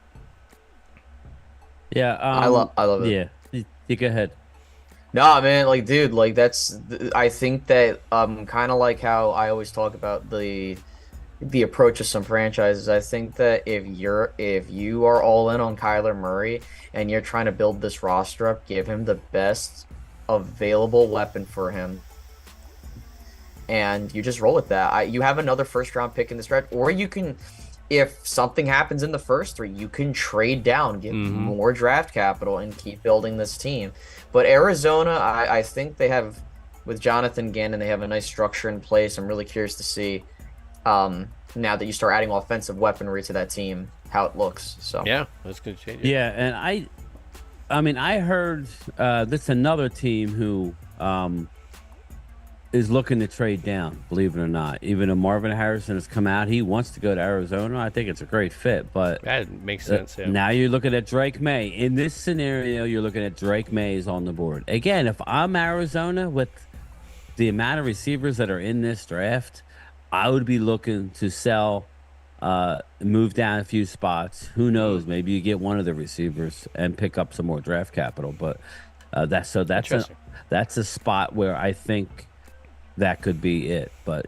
I love it. Yeah, you go ahead. Nah, man, dude, I think that kind of like how I always talk about the approach of some franchises. I think that if you are all in on Kyler Murray and you're trying to build this roster up, give him the best available weapon for him, and you just roll with that. You have another first round pick in this draft, or you can, if something happens in the first three, you can trade down, get more draft capital, and keep building this team. But Arizona, I think they have, with Jonathan Gannon, they have a nice structure in place. I'm really curious to see, now that you start adding offensive weaponry to that team, how it looks. So yeah, that's going to change it. Yeah, and I heard this another team who is looking to trade down, believe it or not. Even though Marvin Harrison has come out, he wants to go to Arizona. I think it's a great fit, but that makes sense. Yeah. Now you're looking at Drake May. In this scenario, you're looking at Drake Mays on the board. Again, if I'm Arizona with the amount of receivers that are in this draft, I would be looking to sell, move down a few spots. Who knows? Maybe you get one of the receivers and pick up some more draft capital. But that's a spot where I think that could be it. But,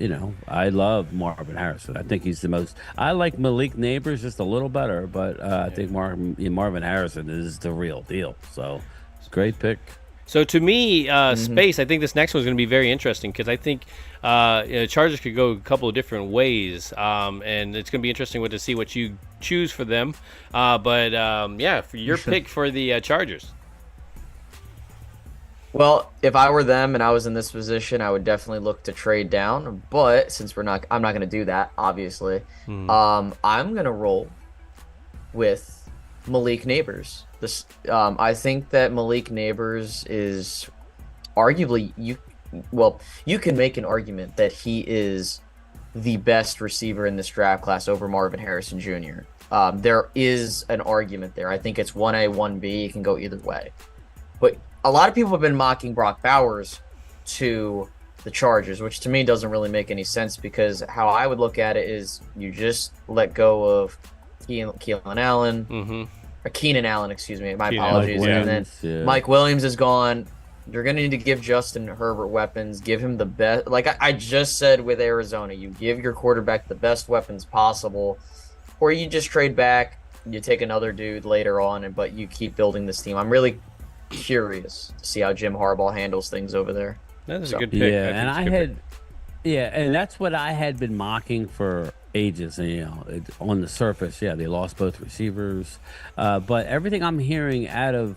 I love Marvin Harrison. I think he's the most. I like Malik Neighbors just a little better, but I think Marvin Harrison is the real deal. So it's a great pick. So to me, Space, I think this next one is going to be very interesting because I think Chargers could go a couple of different ways, and it's going to be interesting to see what you choose for them. For your pick for the Chargers. Well, if I were them and I was in this position, I would definitely look to trade down. But since I'm not going to do that, obviously. I'm going to roll with Malik Neighbors. I think that Malik Neighbors is arguably you can make an argument that he is the best receiver in this draft class over Marvin Harrison Jr. There is an argument there. I think it's 1A, 1B. It can go either way. But a lot of people have been mocking Brock Bowers to the Chargers, which to me doesn't really make any sense because how I would look at it is you just let go of Keenan Allen, excuse me. My apologies. And then Mike Williams is gone. You're going to need to give Justin Herbert weapons, give him the best. Like I just said with Arizona, you give your quarterback the best weapons possible, or you just trade back, you take another dude later on, but you keep building this team. I'm really curious to see how Jim Harbaugh handles things over there. That is a good pick. Yeah, and that's what I had been mocking for ages. And, on the surface, they lost both receivers. But everything I'm hearing out of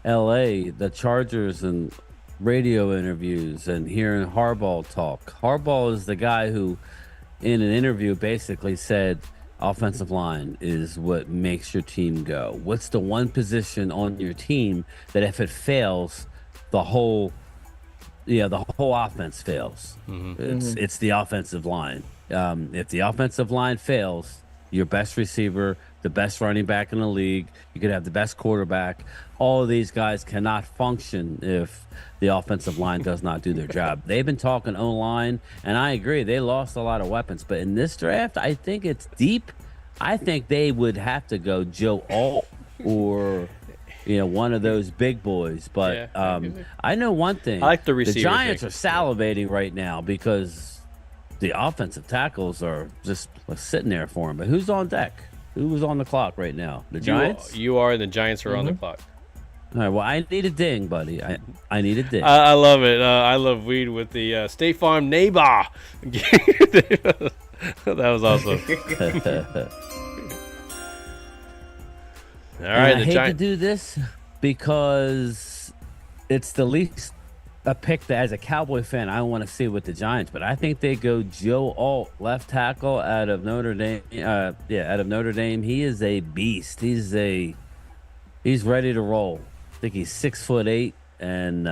LA, the Chargers and radio interviews and hearing Harbaugh talk. Harbaugh is the guy who, in an interview, basically said, offensive line is what makes your team go. What's the one position on your team that if it fails, the whole offense fails? It's the offensive line. If the offensive line fails, your best receiver, the best running back in the league, you could have the best quarterback. All of these guys cannot function if the offensive line does not do their job. They've been talking O-line, and I agree, they lost a lot of weapons. But in this draft, I think it's deep. I think they would have to go Joe Alt or one of those big boys. But I know one thing. I like the receiver. The Giants are salivating right now because the offensive tackles are just sitting there for them. But who's on deck? Who's on the clock right now? The Giants? You are, and the Giants are on the clock. All right. Well, I need a ding, buddy. I need a ding. I love it. I love weed with the State Farm neighbor. That was awesome. All right, I hate to do this because it's the least a pick that, as a Cowboy fan, I want to see with the Giants. But I think they go Joe Alt, left tackle out of Notre Dame. Out of Notre Dame. He is a beast. He's ready to roll. I think he's 6'8", and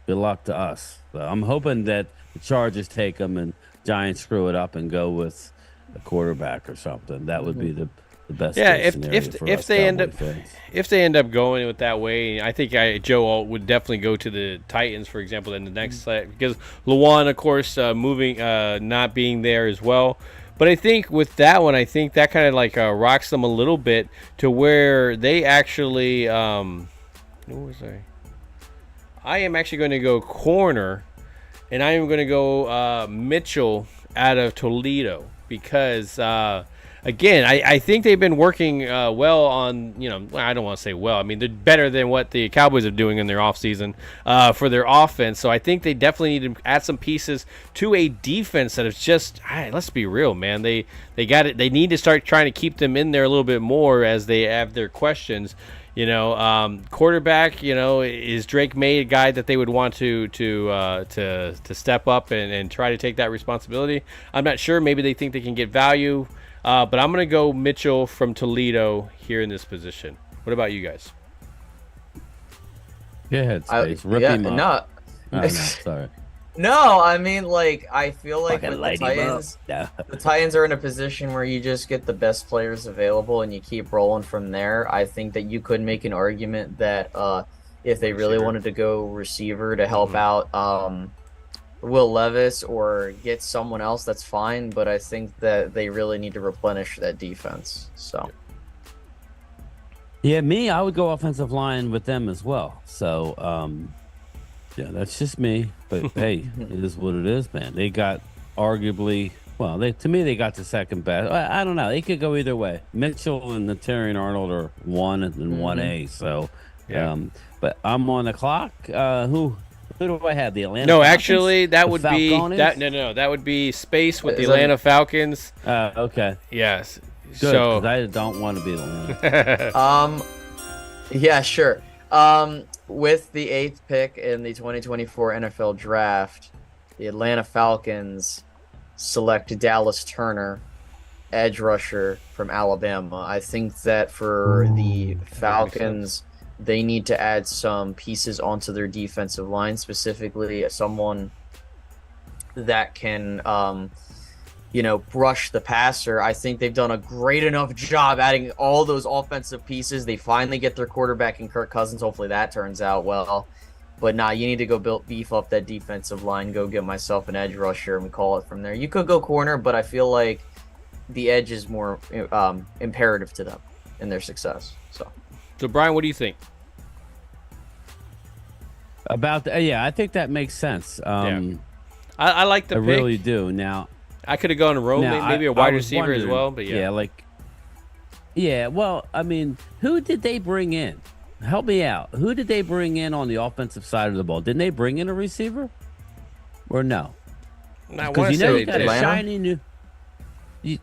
good luck to us. So I'm hoping that the Chargers take him and Giants screw it up and go with a quarterback or something. That would be the best. Yeah, case scenario for if us they end Cowboy up fans. if they end up going with that way, I think Joe Alt would definitely go to the Titans, for example, in the next because Lawan, of course, moving, not being there as well. But I think with that one, I think that kind of like rocks them a little bit to where they actually. What was I am actually going to go corner, and I am going to go Mitchell out of Toledo because. Again, I think they've been working well on, I don't want to say well. I mean, they're better than what the Cowboys are doing in their offseason for their offense. So I think they definitely need to add some pieces to a defense that is just, let's be real, man. They got it. They need to start trying to keep them in there a little bit more as they have their questions. Quarterback, is Drake May a guy that they would want to step up and try to take that responsibility? I'm not sure. Maybe they think they can get value. But I'm going to go Mitchell from Toledo here in this position. What about you guys? Go ahead, Space. Rip him up. No. Sorry. No, I mean, I feel like Fucking with the Titans, the Titans are in a position where you just get the best players available and you keep rolling from there. I think that you could make an argument that if they really wanted to go receiver to help out Will Levis or get someone else, that's fine. But I think that they really need to replenish that defense. So. Yeah, I would go offensive line with them as well. So, yeah, that's just me. But hey, it is what it is, man. They got arguably, they got the second best. I don't know. They could go either way. Mitchell and Natarian Arnold are 1 and 1A. So, but I'm on the clock. Who do I have? The Atlanta Falcons? Actually, that would be Falcones? that would be Space with the Atlanta Falcons. Okay. Yes. Good, so I don't want to be Atlanta. Yeah, sure. With the 8th pick in the 2024 NFL Draft, the Atlanta Falcons select Dallas Turner, edge rusher from Alabama. I think that for the Falcons, they need to add some pieces onto their defensive line, specifically someone that can, brush the passer. I think they've done a great enough job adding all those offensive pieces. They finally get their quarterback in Kirk Cousins. Hopefully that turns out well. But you need to go beef up that defensive line, go get myself an edge rusher, and call it from there. You could go corner, but I feel like the edge is more imperative to them in their success. So, Brian, what do you think? About I think that makes sense. I like the pick. I really do. Now, I could have gone Roman, maybe a wide receiver as well, but well, I mean, who did they bring in? Help me out. Who did they bring in on the offensive side of the ball? Didn't they bring in a receiver? Or no? Because you got a shiny new.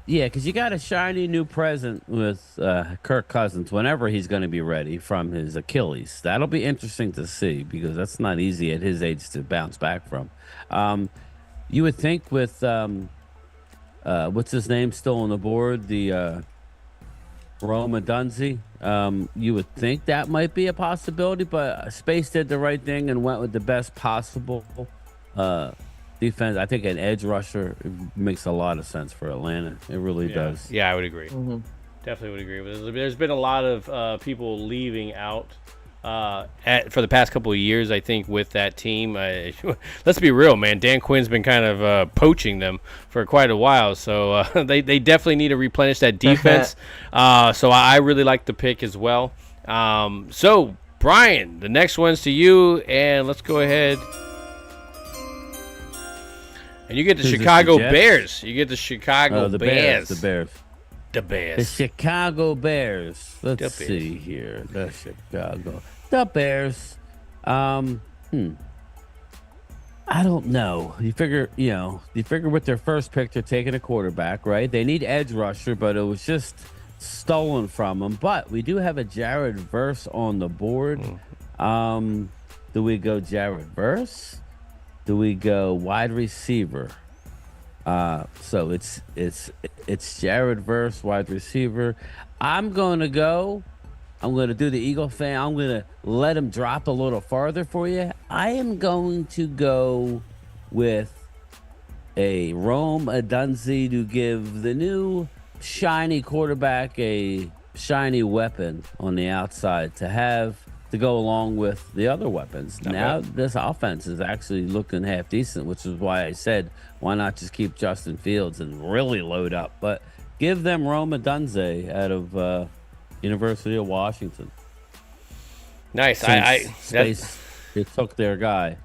Because you got a shiny new present with Kirk Cousins whenever he's going to be ready from his Achilles. That'll be interesting to see because that's not easy at his age to bounce back from. You would think with what's his name still on the board, the Roma Dunzi, you would think that might be a possibility, but Space did the right thing and went with the best possible defense. I think an edge rusher makes a lot of sense for Atlanta. It really does. Yeah, I would agree. Definitely would agree. But there's been a lot of people leaving out for the past couple of years, I think, with that team. Let's be real, man. Dan Quinn's been kind of poaching them for quite a while. So they definitely need to replenish that defense. So I really like the pick as well. So, Brian, the next one's to you. And let's go ahead. And you get the Chicago Bears. You get the Chicago Bears. The Bears. The The Bears. Chicago Bears. Let's Bears. see here. The Bears. I don't know. You figure with their first pick, they're taking a quarterback, right? They need edge rusher, but it was just stolen from them. But we do have a Jared Verse on the board. Do we go Jared Verse? Do we go wide receiver? So it's Jared Verse, wide receiver. I'm going to do the Eagle fan. I'm going to let him drop a little farther for you. I am going to go with a Rome Odunze to give the new shiny quarterback a shiny weapon on the outside to go along with the other weapons. Now this offense is actually looking half decent, which is why I said, why not just keep Justin Fields and really load up? But give them Rome Odunze out of University of Washington. Nice. They took their guy.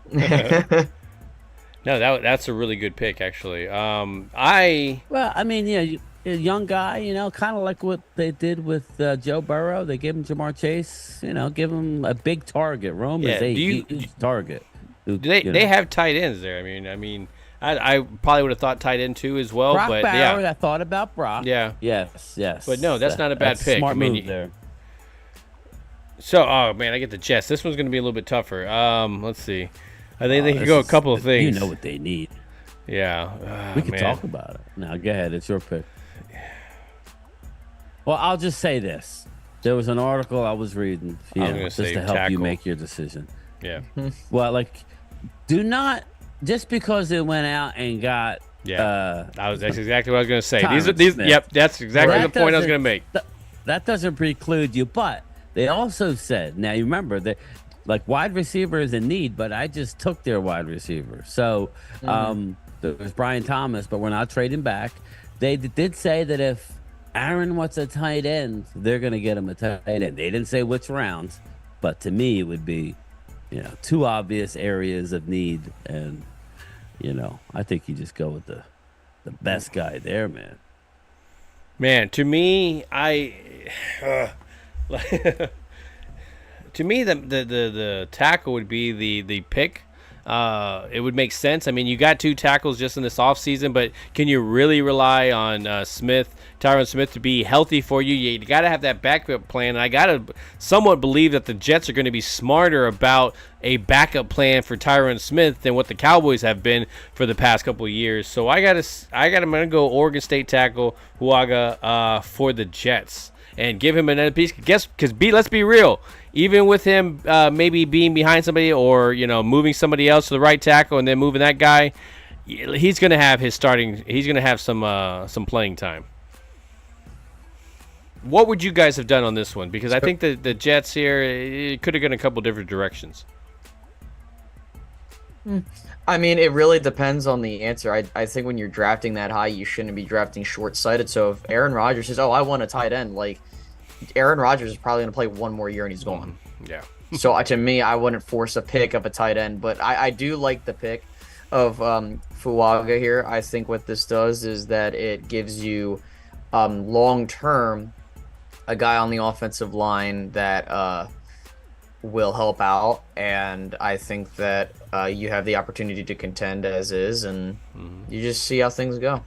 No, that's a really good pick, actually. Well, I mean, a young guy, kind of like what they did with Joe Burrow. They gave him Jamar Chase, give him a big target. Rome is a huge target. They have tight ends there. I mean, I probably would have thought tight end too as well. Brock but Bowers, yeah, I thought about Brock. Yeah. Yes. But no, that's not a bad pick. Smart move there. So, oh man, I get the Jets. This one's going to be a little bit tougher. Let's see. I think they could go a couple of things. You know what they need. Yeah. We can talk about it. Now, go ahead. It's your pick. Well, I'll just say this. There was an article I was reading just to help you make your decision. Yeah. Well, do not, just because it went out and got that's exactly what I was going to say. Tyron These Smith. Yep, that's exactly the point I was going to make. That doesn't preclude you, but they also said, now you remember that wide receiver is in need, but I just took their wide receiver. So there's Brian Thomas, but we're not trading back. They did say that if Aaron wants a tight end, they're going to get him a tight end. They didn't say which rounds, but to me it would be, two obvious areas of need. And, I think you just go with the best guy there, man. Man, to me, to me, the tackle would be the pick. It would make sense. I mean, you got two tackles just in this offseason, but can you really rely on Tyron Smith, to be healthy for you? You got to have that backup plan. And I got to somewhat believe that the Jets are going to be smarter about a backup plan for Tyron Smith than what the Cowboys have been for the past couple of years. So I'm going to go Oregon State tackle Huaga for the Jets and give him another piece. Because let's be real. Even with him maybe being behind somebody or, moving somebody else to the right tackle and then moving that guy, he's going to have he's going to have some playing time. What would you guys have done on this one? Because I think the Jets here, it could have gone a couple different directions. I mean, it really depends on the answer. I think when you're drafting that high, you shouldn't be drafting short-sighted. So if Aaron Rodgers says, I want a tight end, Aaron Rodgers is probably going to play one more year and he's gone. Yeah. So to me, I wouldn't force a pick of a tight end, but I do like the pick of Fuaga here. I think what this does is that it gives you long-term a guy on the offensive line that will help out, and I think that you have the opportunity to contend as is, and you just see how things go.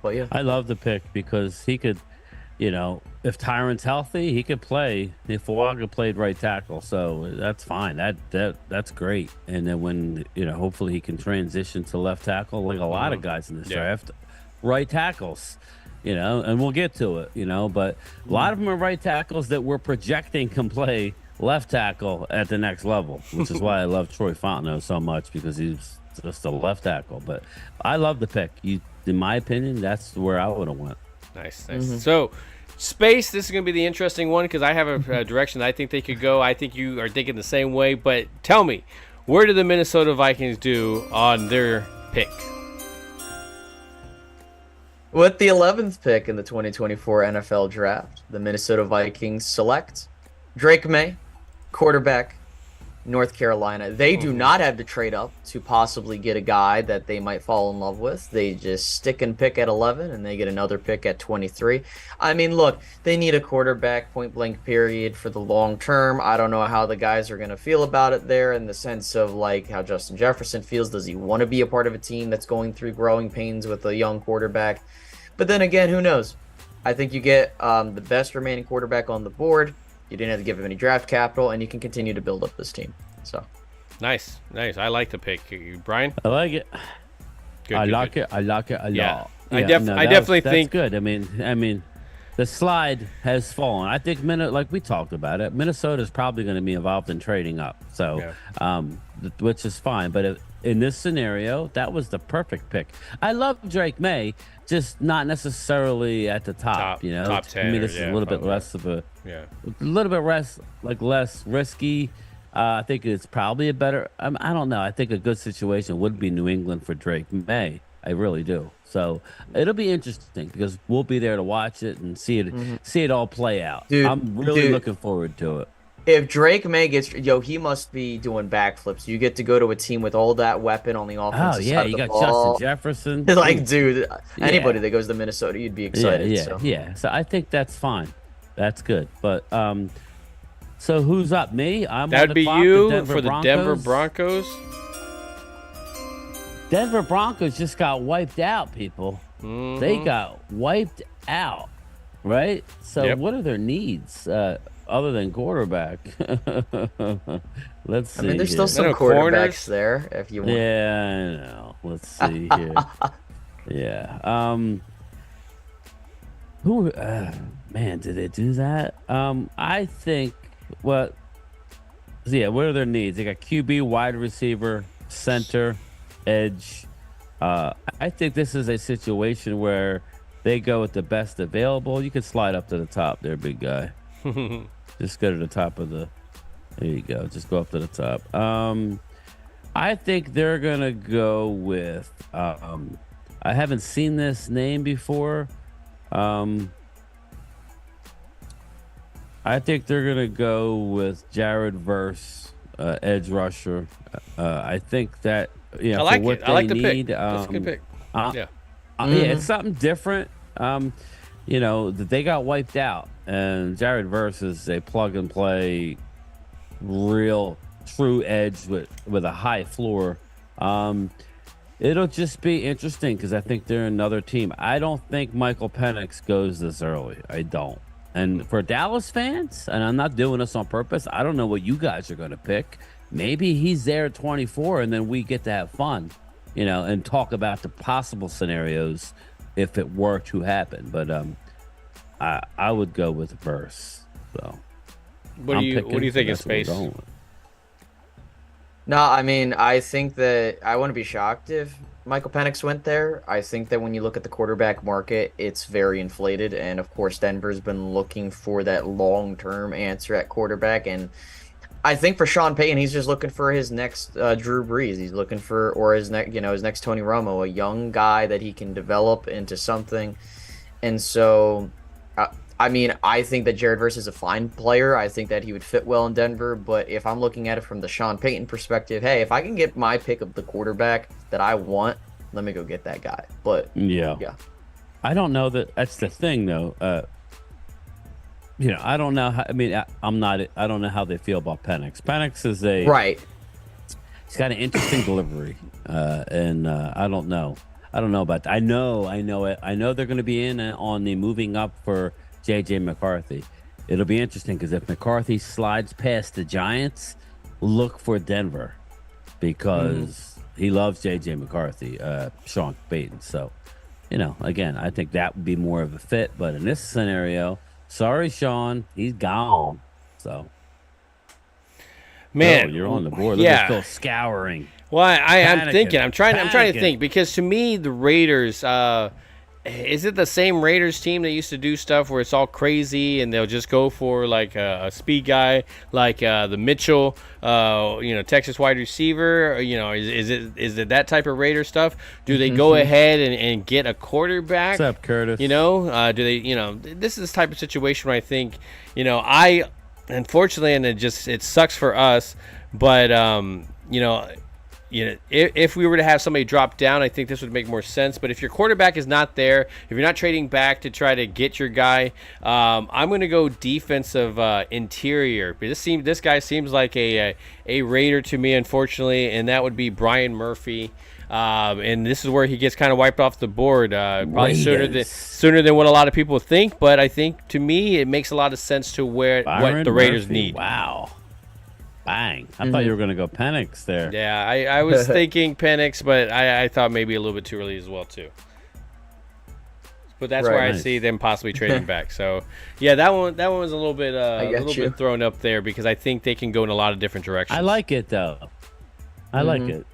But yeah, I love the pick because he could, if Tyron's healthy, he could play. If Fuaga played right tackle, so that's fine. That's great. And then when hopefully he can transition to left tackle, like a lot of guys in this draft, right tackles. And we'll get to it. But a lot of them are right tackles that we're projecting can play left tackle at the next level, which is why I love Troy Fontenot so much, because he's just a left tackle. But I love the pick. In my opinion, that's where I would have went. Nice. So, Space, this is going to be the interesting one because I have a direction I think they could go. I think you are thinking the same way. But tell me, where did the Minnesota Vikings do on their pick? With the 11th pick in the 2024 NFL Draft, the Minnesota Vikings select Drake May, quarterback, North Carolina. They do not have to trade up to possibly get a guy that they might fall in love with. They just stick and pick at 11, and they get another pick at 23. I mean, look, they need a quarterback, point blank period, for the long term. I don't know how the guys are going to feel about it there, in the sense of like how Justin Jefferson feels. Does he want to be a part of a team that's going through growing pains with a young quarterback? But then again, who knows? I think you get the best remaining quarterback on the board. You didn't have to give him any draft capital, and you can continue to build up this team. So nice. I like the pick, Brian. I like it. I like it a lot. I definitely think that's good. I mean, the slide has fallen. I think like we talked about it, Minnesota is probably going to be involved in trading up. So, which is fine. But in this scenario, that was the perfect pick. I love Drake May, just not necessarily at the top. Top 10. To me, this is a little bit less of a little bit less risky. I think it's probably a better. I don't know. I think a good situation would be New England for Drake May. I really do. So it'll be interesting because we'll be there to watch it and see it all play out. Dude, I'm really looking forward to it. If Drake May gets, he must be doing backflips. You get to go to a team with all that weapon on the offensive side of the ball. Justin Jefferson. Like, dude, anybody that goes to Minnesota, you'd be excited. So I think that's fine. That's good. But so who's up? Me? That'd be you for the Denver Broncos. Denver Broncos just got wiped out, people. Mm-hmm. They got wiped out, right? So what are their needs other than quarterback? Let's see. I mean, there's still some quarterbacks corners there if you want. Yeah, I know. Let's see here. Yeah. Who? Man, did they do that? I think. What are their needs? They got QB, wide receiver, center, edge. I think this is a situation where they go with the best available. You can slide up to the top there, big guy. Just go to the top of the. There you go. Just go up to the top. I think they're gonna go with. I haven't seen this name before. I think they're gonna go with Jared Verse, edge rusher. I think that I like for what it. I like the need, pick. That's a good pick. Yeah, it's something different. That they got wiped out, and Jared Verse is a plug and play, real true edge with a high floor. It'll just be interesting because I think they're another team. I don't think Michael Penix goes this early. I don't. And for Dallas fans, and I'm not doing this on purpose, I don't know what you guys are going to pick. Maybe he's there at 24, and then we get to have fun, and talk about the possible scenarios if it were to happen. But I would go with Verse. So, what do you think in Space? No, I mean, I think that I wouldn't be shocked if Michael Penix went there. I think that when you look at the quarterback market, it's very inflated. And, of course, Denver's been looking for that long-term answer at quarterback. And I think for Sean Payton, he's just looking for his next Drew Brees. He's looking for, or his next Tony Romo, a young guy that he can develop into something. And so, I mean, I think that Jared Verse is a fine player. I think that he would fit well in Denver. But if I'm looking at it from the Sean Payton perspective, hey, if I can get my pick of the quarterback that I want, let me go get that guy. But yeah, I don't know that's the thing though. I don't know how. I mean, I don't know how they feel about Penix. Penix is right. He's got an interesting delivery, and I don't know. I don't know about that. I know it. I know they're going to be in on the moving up for J.J. McCarthy. It'll be interesting because if McCarthy slides past the Giants, look for Denver because he loves J.J. McCarthy, Sean Payton. So, again, I think that would be more of a fit. But in this scenario, sorry, Sean, he's gone. So, man, you're on the board. Look at Phil scouring. Well, I'm thinking. I'm trying to think because to me the Raiders. Is it the same Raiders team that used to do stuff where it's all crazy and they'll just go for like a speed guy like the Mitchell, Texas wide receiver? Is it that type of Raider stuff? Do they go ahead and get a quarterback? What's up, Curtis? Do they? This is this type of situation where I think, I unfortunately, and it sucks for us. But if we were to have somebody drop down, I think this would make more sense. But if your quarterback is not there, if you're not trading back to try to get your guy, I'm going to go defensive interior. But this guy seems like a Raider to me, unfortunately, and that would be Brian Murphy. And this is where he gets kind of wiped off the board, probably sooner than what a lot of people think. But I think, to me, it makes a lot of sense to what the Raiders need. Wow. Bang. I thought you were going to go Penix there. Yeah, I was thinking Penix, but I thought maybe a little bit too early as well, too. But that's where I see them possibly trading back. So, yeah, that one was a little bit bit thrown up there because I think they can go in a lot of different directions. I like it, though. I like it.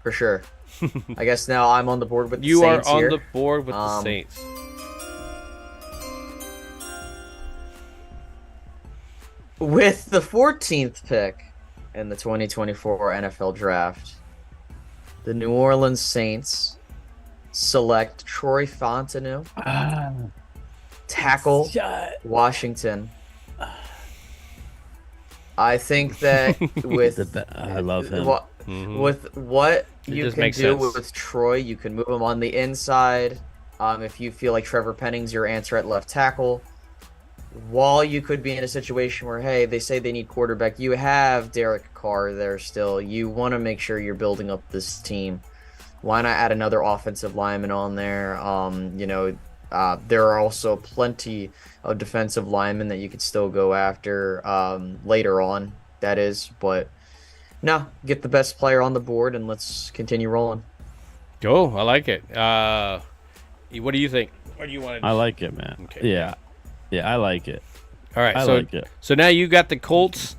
For sure. I guess now I'm on the board with the You Saints are on here. the board with the Saints. With the 14th pick in the 2024 NFL Draft, the New Orleans Saints select Troy Fontenot, tackle, Washington. I think that with I love him. With what you can do sense. with Troy, you can move him on the inside. If you feel like Trevor Penning's your answer at left tackle, while you could be in a situation where, hey, they say they need quarterback, you have Derek Carr there still. You want to make sure you're building up this team. Why not add another offensive lineman on there? There are also plenty of defensive linemen that you could still go after later on, that is. But no, get the best player on the board and let's continue rolling. Go. I like it. What do you think? Or do you want to? I like it, man. Okay. Yeah. Yeah, I like it. All right. I like it. So now you got the Colts.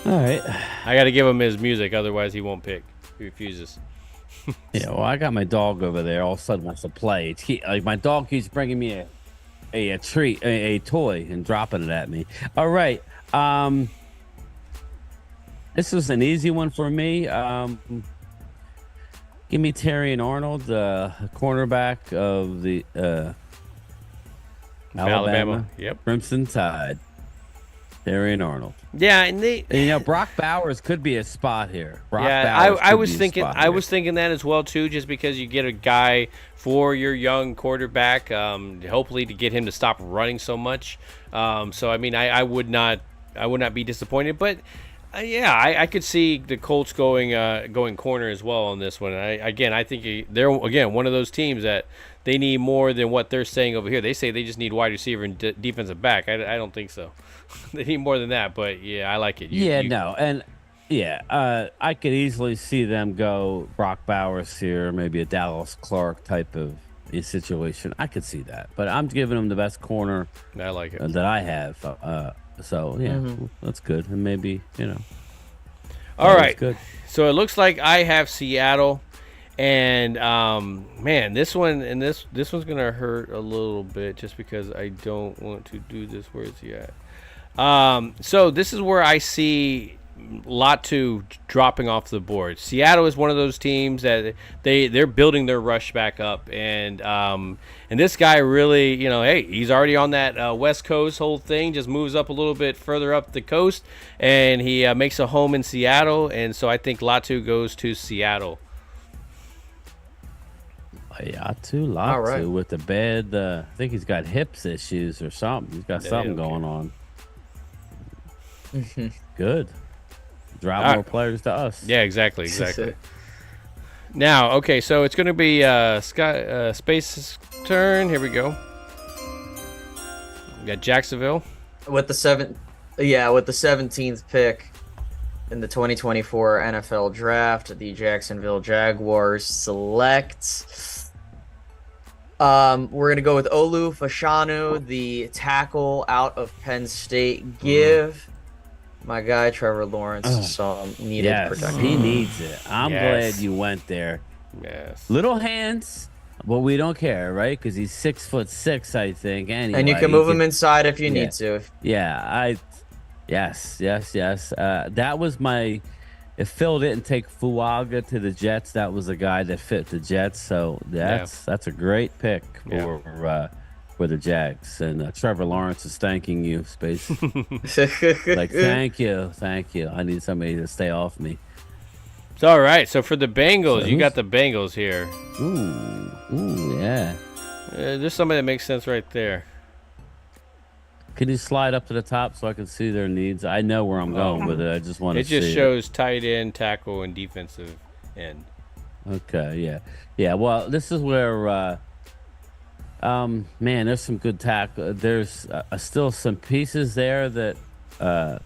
All right. I got to give him his music, otherwise he won't pick. He refuses. Yeah, well, I got my dog over there. All of a sudden wants to play. My dog keeps bringing me a treat, a toy, and dropping it at me. All right. This was an easy one for me. Give me Terry and Arnold, the cornerback of the Alabama. Yep. Crimson Tide. Terry and Arnold. Yeah, and Brock Bowers could be a spot here. I was thinking that as well too, just because you get a guy for your young quarterback, hopefully to get him to stop running so much. So I mean, I would not be disappointed, but I could see the Colts going corner as well on this one. I think they're one of those teams that they need more than what they're saying over here. They say they just need wide receiver and defensive back. I don't think so. They need more than that, but yeah, I like it. I could easily see them go Brock Bowers here, maybe a Dallas Clark type of situation. I could see that, but I'm giving them the best corner. I like it that I have. So yeah, that's good, and maybe All right, good. So it looks like I have Seattle, and man, this one's gonna hurt a little bit just because I don't want to do this. Where is he at? So this is where I see Latu dropping off the board. Seattle is one of those teams that they're building their rush back up, and this guy really, hey, he's already on that West Coast whole thing, just moves up a little bit further up the coast, and he makes a home in Seattle, and so I think Latu goes to Seattle. Latu All right. with the bad, I think he's got hips issues or something. He's got something going on. Good. Drop more players to us. Yeah, exactly. Now, okay, so it's going to be Space's turn. Here we go. We got Jacksonville. With the 17th pick in the 2024 NFL Draft, the Jacksonville Jaguars select. We're going to go with Olu Fashanu, the tackle out of Penn State. Give my guy Trevor Lawrence some needed protection. He needs it. I'm glad you went there. Yes. Little hands, but we don't care, right? Because he's 6'6", I think. Anyway, and you can move him inside if you need to. Yeah, yes. That was if Phil didn't take Fuaga to the Jets, that was a guy that fit the Jets. So that's a great pick for the Jags. And Trevor Lawrence is thanking you, Space. Like, thank you. I need somebody to stay off me. It's all right. So for the Bengals, you got the Bengals here. Ooh, yeah. There's somebody that makes sense right there. Can you slide up to the top so I can see their needs? I know where I'm going with it. I just want to see. It just shows tight end, tackle, and defensive end. Okay, yeah. Well, this is where, man, there's some good tackle. There's still some pieces there that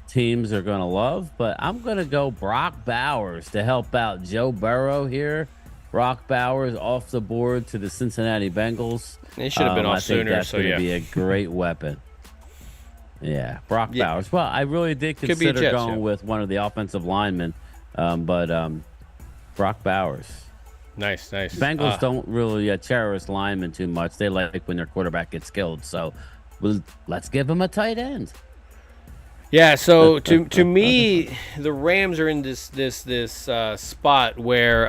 teams are going to love, but I'm going to go Brock Bowers to help out Joe Burrow here. Brock Bowers off the board to the Cincinnati Bengals. It should have been off sooner. That's going to be a great weapon. Yeah, Brock Bowers. Well, I really did consider going with one of the offensive linemen, but Brock Bowers. Nice. Bengals don't really cherish linemen too much. They like when their quarterback gets killed. So, let's give them a tight end. Yeah. So to me, the Rams are in this spot where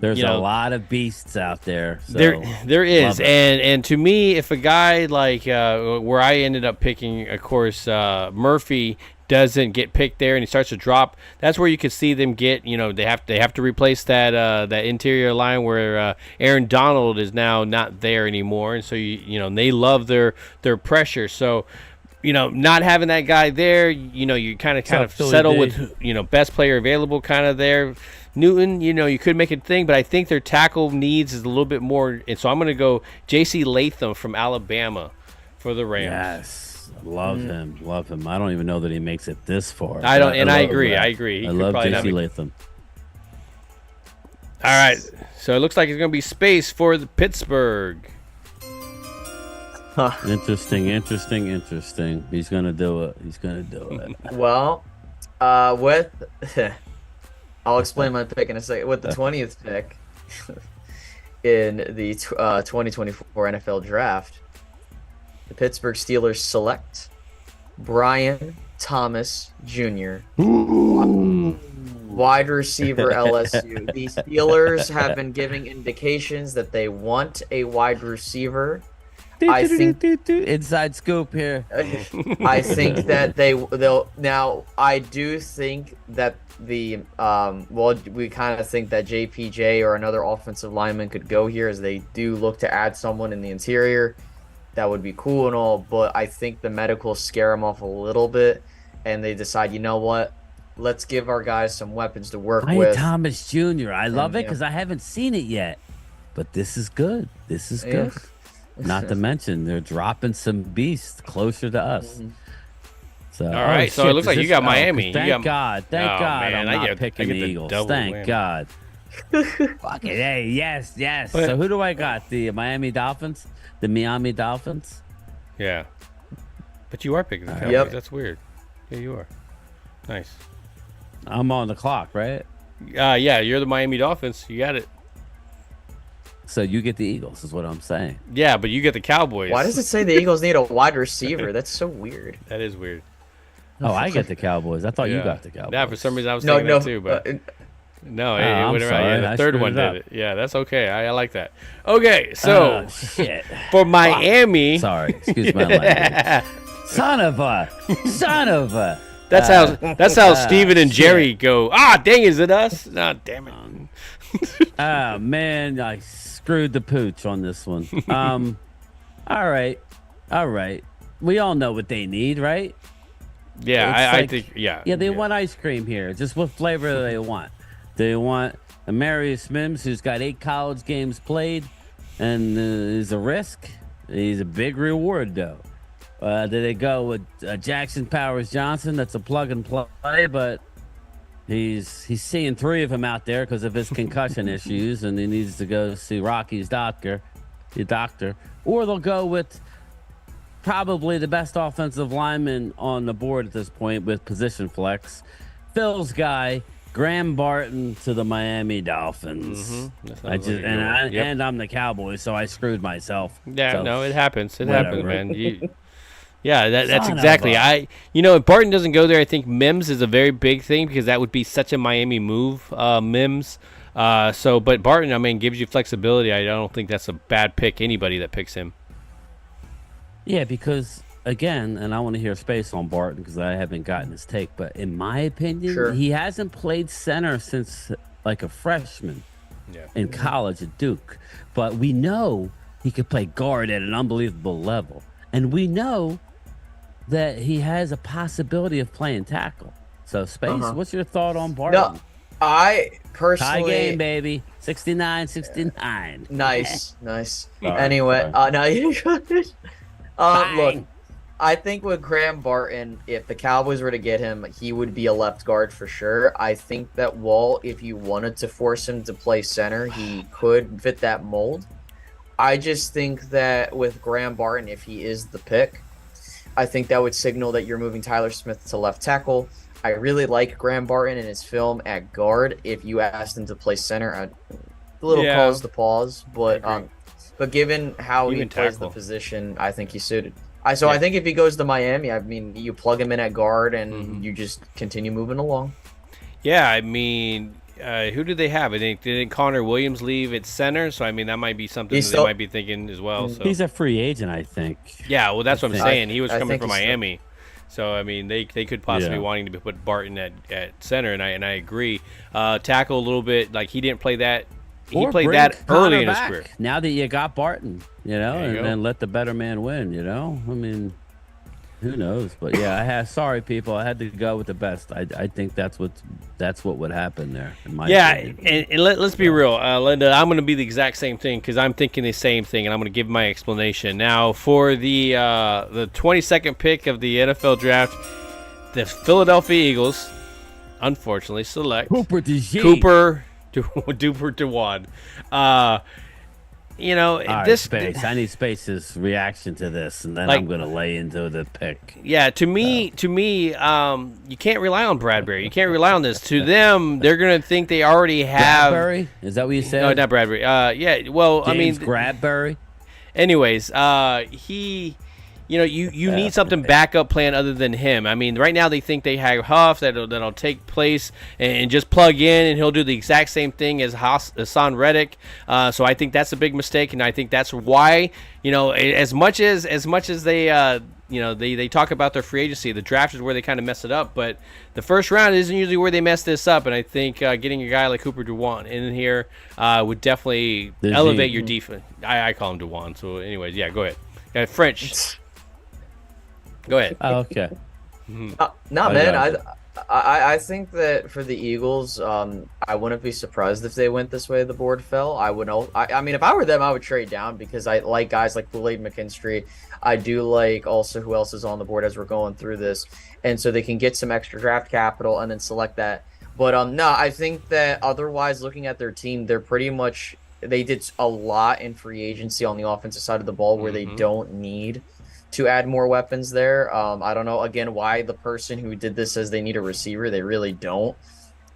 there's a lot of beasts out there. So there is, and to me, if a guy like where I ended up picking, of course, Murphy doesn't get picked there and he starts to drop, that's where you could see them get, they have to replace that interior line where Aaron Donald is now not there anymore, and so they love their pressure. So not having that guy there, you kind of settle with best player available kind of there. Newton, you could make a thing, but I think their tackle needs is a little bit more, and so I'm going to go J.C. Latham from Alabama for the Rams. Yes. Love him. I don't even know that he makes it this far. I agree. He I love J.C. Latham. All right. So it looks like it's going to be space for the Pittsburgh. Huh. Interesting. He's going to do it. Well, I'll explain my pick in a second. With the 20th pick in the 2024 NFL Draft, the Pittsburgh Steelers select Brian Thomas Jr., wide receiver, LSU. The Steelers have been giving indications that they want a wide receiver. I think inside scoop here. I think that they'll now. I do think that we kind of think that JPJ or another offensive lineman could go here, as they do look to add someone in the interior. That would be cool and all, but I think the medicals scare them off a little bit, and they decide, you know what? Let's give our guys some weapons to work with. Thomas Jr. I love it because I haven't seen it yet, but this is good. Good. Not to mention they're dropping some beasts closer to us. So, all right, so it looks like you got Miami. Thank God. I'm not picking the Eagles. Thank God. Fuck it. Hey, yes. So who do I got? The Miami Dolphins? The Miami Dolphins? Yeah. But you are picking the Cowboys. Yep. That's weird. Yeah, you are. Nice. I'm on the clock, right? Yeah, you're the Miami Dolphins. You got it. So you get the Eagles, is what I'm saying. Yeah, but you get the Cowboys. Why does it say the Eagles need a wide receiver? That's so weird. That is weird. Oh, I get the Cowboys. I thought you got the Cowboys. Yeah, for some reason I was thinking that too, but no, it went around. Yeah, the third one did it. Yeah, that's okay. I like that. Okay, so for Miami. Sorry, excuse my language. Son of a. That's how Steven and Jerry go. Dang, is it us? No, damn it. Man, I screwed the pooch on this one. All right. We all know what they need, right? Yeah, I think. Yeah, they want ice cream here. Just what flavor do they want? They want Amarius Mims, who's got 8 college games played, and is a risk. He's a big reward, though. Do they go with Jackson Powers Johnson? That's a plug and play, but he's seeing 3 of them out there because of his concussion issues, and he needs to go see Rocky's doctor. Or they'll go with probably the best offensive lineman on the board at this point with position flex, Phil's guy, Graham Barton, to the Miami Dolphins. And I'm the Cowboys, so I screwed myself. Yeah, so, no, it happens. Happens, man. That's exactly. If Barton doesn't go there, I think Mims is a very big thing because that would be such a Miami move, Mims. But Barton, gives you flexibility. I don't think that's a bad pick. Anybody that picks him. Yeah, because again, and I want to hear space on Barton because I haven't gotten his take, but in my opinion, Sure. he hasn't played center since like a freshman in college at Duke. But we know he could play guard at an unbelievable level, and we know that he has a possibility of playing tackle. So, Space, what's your thought on Barton? No, I personally Tie game, baby. 69-69. Nice. Sorry, Anyway, sorry. no, you're good. Fine. Look, I think with Graham Barton, if the Cowboys were to get him, he would be a left guard for sure. I think that Wall, if you wanted to force him to play center, he could fit that mold. I just think that with Graham Barton, if he is the pick, I think that would signal that you're moving Tyler Smith to left tackle. I really like Graham Barton in his film at guard. If you asked him to play center, a little cause to pause, but given how he plays the position, I think he's suited. I think if he goes to Miami, I mean, you plug him in at guard and you just continue moving along. Yeah, I mean, who do they have? Didn't Connor Williams leave at center? So I mean, that might be something they might be thinking as well. So he's a free agent, I think. Yeah, well, that's what I'm saying. He was coming from he's Miami. So I mean, they could possibly wanting to put Barton at center, and I agree. Tackle a little bit, like he didn't play that. He played that early in his career. Now that you got Barton, and then let the better man win. I mean, who knows? But yeah, sorry people, I had to go with the best. I think that's what would happen there. In my opinion. And let's be real, Linda. I'm going to be the exact same thing because I'm thinking the same thing, and I'm going to give my explanation now for the 22nd pick of the NFL draft. The Philadelphia Eagles, unfortunately, select Cooper Duper Dewan. This Space. I need Space's reaction to this, and then I'm going to lay into the pick. Yeah, to me, you can't rely on Bradbury. You can't rely on this. To them, they're going to think they already have. Bradbury? Is that what you said? No, not Bradbury. Yeah. Well, James Bradbury. Anyways, he. You need something backup plan other than him. I mean, right now they think they have Huff that'll take place and just plug in, and he'll do the exact same thing as Hassan Reddick. So I think that's a big mistake, and I think that's why as much as they they talk about their free agency, the draft is where they kind of mess it up. But the first round isn't usually where they mess this up, and I think getting a guy like Cooper Dewan in here would definitely elevate your defense. I call him Dewan. So anyways, yeah, go ahead. French. Go ahead. Oh, okay. Man. I think that for the Eagles, I wouldn't be surprised if they went this way. The board fell. I mean, if I were them, I would trade down because I like guys like Kool-Aid McKinstry. I do like also who else is on the board as we're going through this, and so they can get some extra draft capital and then select that. But no, I think that otherwise, looking at their team, they did a lot in free agency on the offensive side of the ball where they don't need to add more weapons there. I don't know, again, why the person who did this says they need a receiver. They really don't.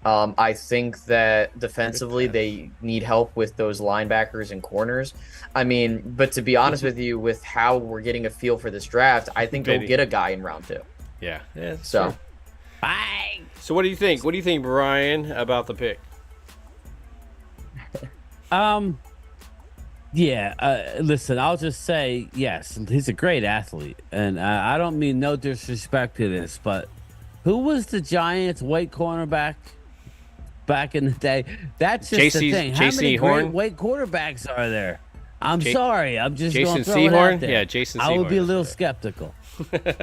I think that defensively they need help with those linebackers and corners. I mean, but to be honest with you, with how we're getting a feel for this draft, I think they'll get a guy in round 2. Yeah. So. True. Bang. So what do you think? What do you think, Brian, about the pick? Yeah, listen, I'll just say, yes, he's a great athlete. And I don't mean no disrespect to this, but who was the Giants' white cornerback back in the day? That's just the thing. How many great white quarterbacks are there? I'm sorry. I'm just going to throw it out there. Yeah, Jason Sehorn. I would be a little skeptical.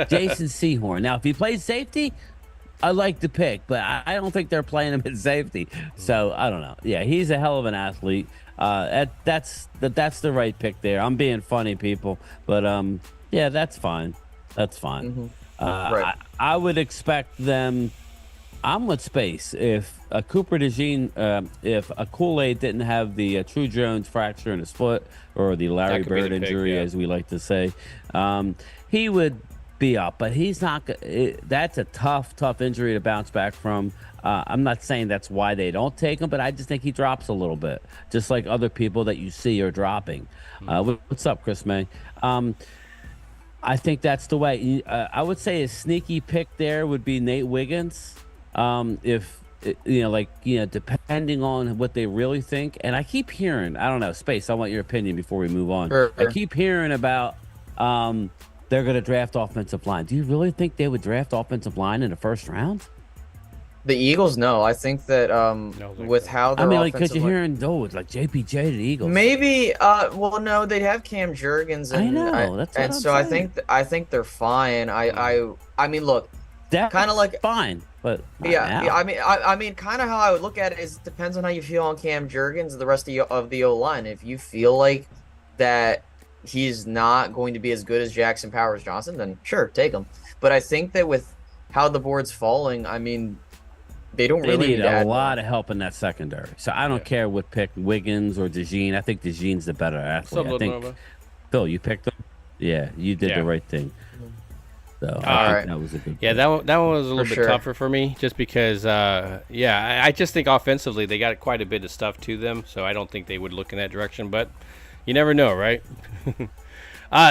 Jason Sehorn. Now, if he plays safety, I like the pick, but I don't think they're playing him at safety. So, I don't know. Yeah, he's a hell of an athlete. That's the right pick there. I'm being funny, people, but yeah, that's fine. That's fine. Right. I would expect them. I'm with Space. If a Cooper DeJean, if a Kool-Aid didn't have the True Jones fracture in his foot or the Larry Bird injury, as we like to say, he would be up. But he's not. That's a tough injury to bounce back from. I'm not saying that's why they don't take him, but I just think he drops a little bit, just like other people that you see are dropping. What's up, Chris May? I think that's the way. I would say a sneaky pick there would be Nate Wiggins. Depending on what they really think. And I keep hearing, I don't know, Space, I want your opinion before we move on. Sure. I keep hearing about they're going to draft offensive line. Do you really think they would draft offensive line in the first round? The Eagles, no. I think that with how their because you're hearing it's like JPJ to the Eagles. Maybe well no, they'd have Cam Jurgens and I know, that's what I'm so saying. I think they're fine. I mean look, That's kind of like fine, but not yeah, now. I mean kind of how I would look at it is it depends on how you feel on Cam Jurgens and the rest of the O line. If you feel like that he's not going to be as good as Jackson Powers Johnson, then sure, take him. But I think that with how the board's falling, I mean, they don't really need a add lot of help in that secondary. So I don't care what pick, Wiggins or DeJean. I think DeJean's the better athlete. I think Phil, you picked him. Yeah, you did the right thing. So I think that was a good. Yeah, that one was a little bit tougher for me, just because. I just think offensively they got quite a bit of stuff to them, so I don't think they would look in that direction. But you never know, right?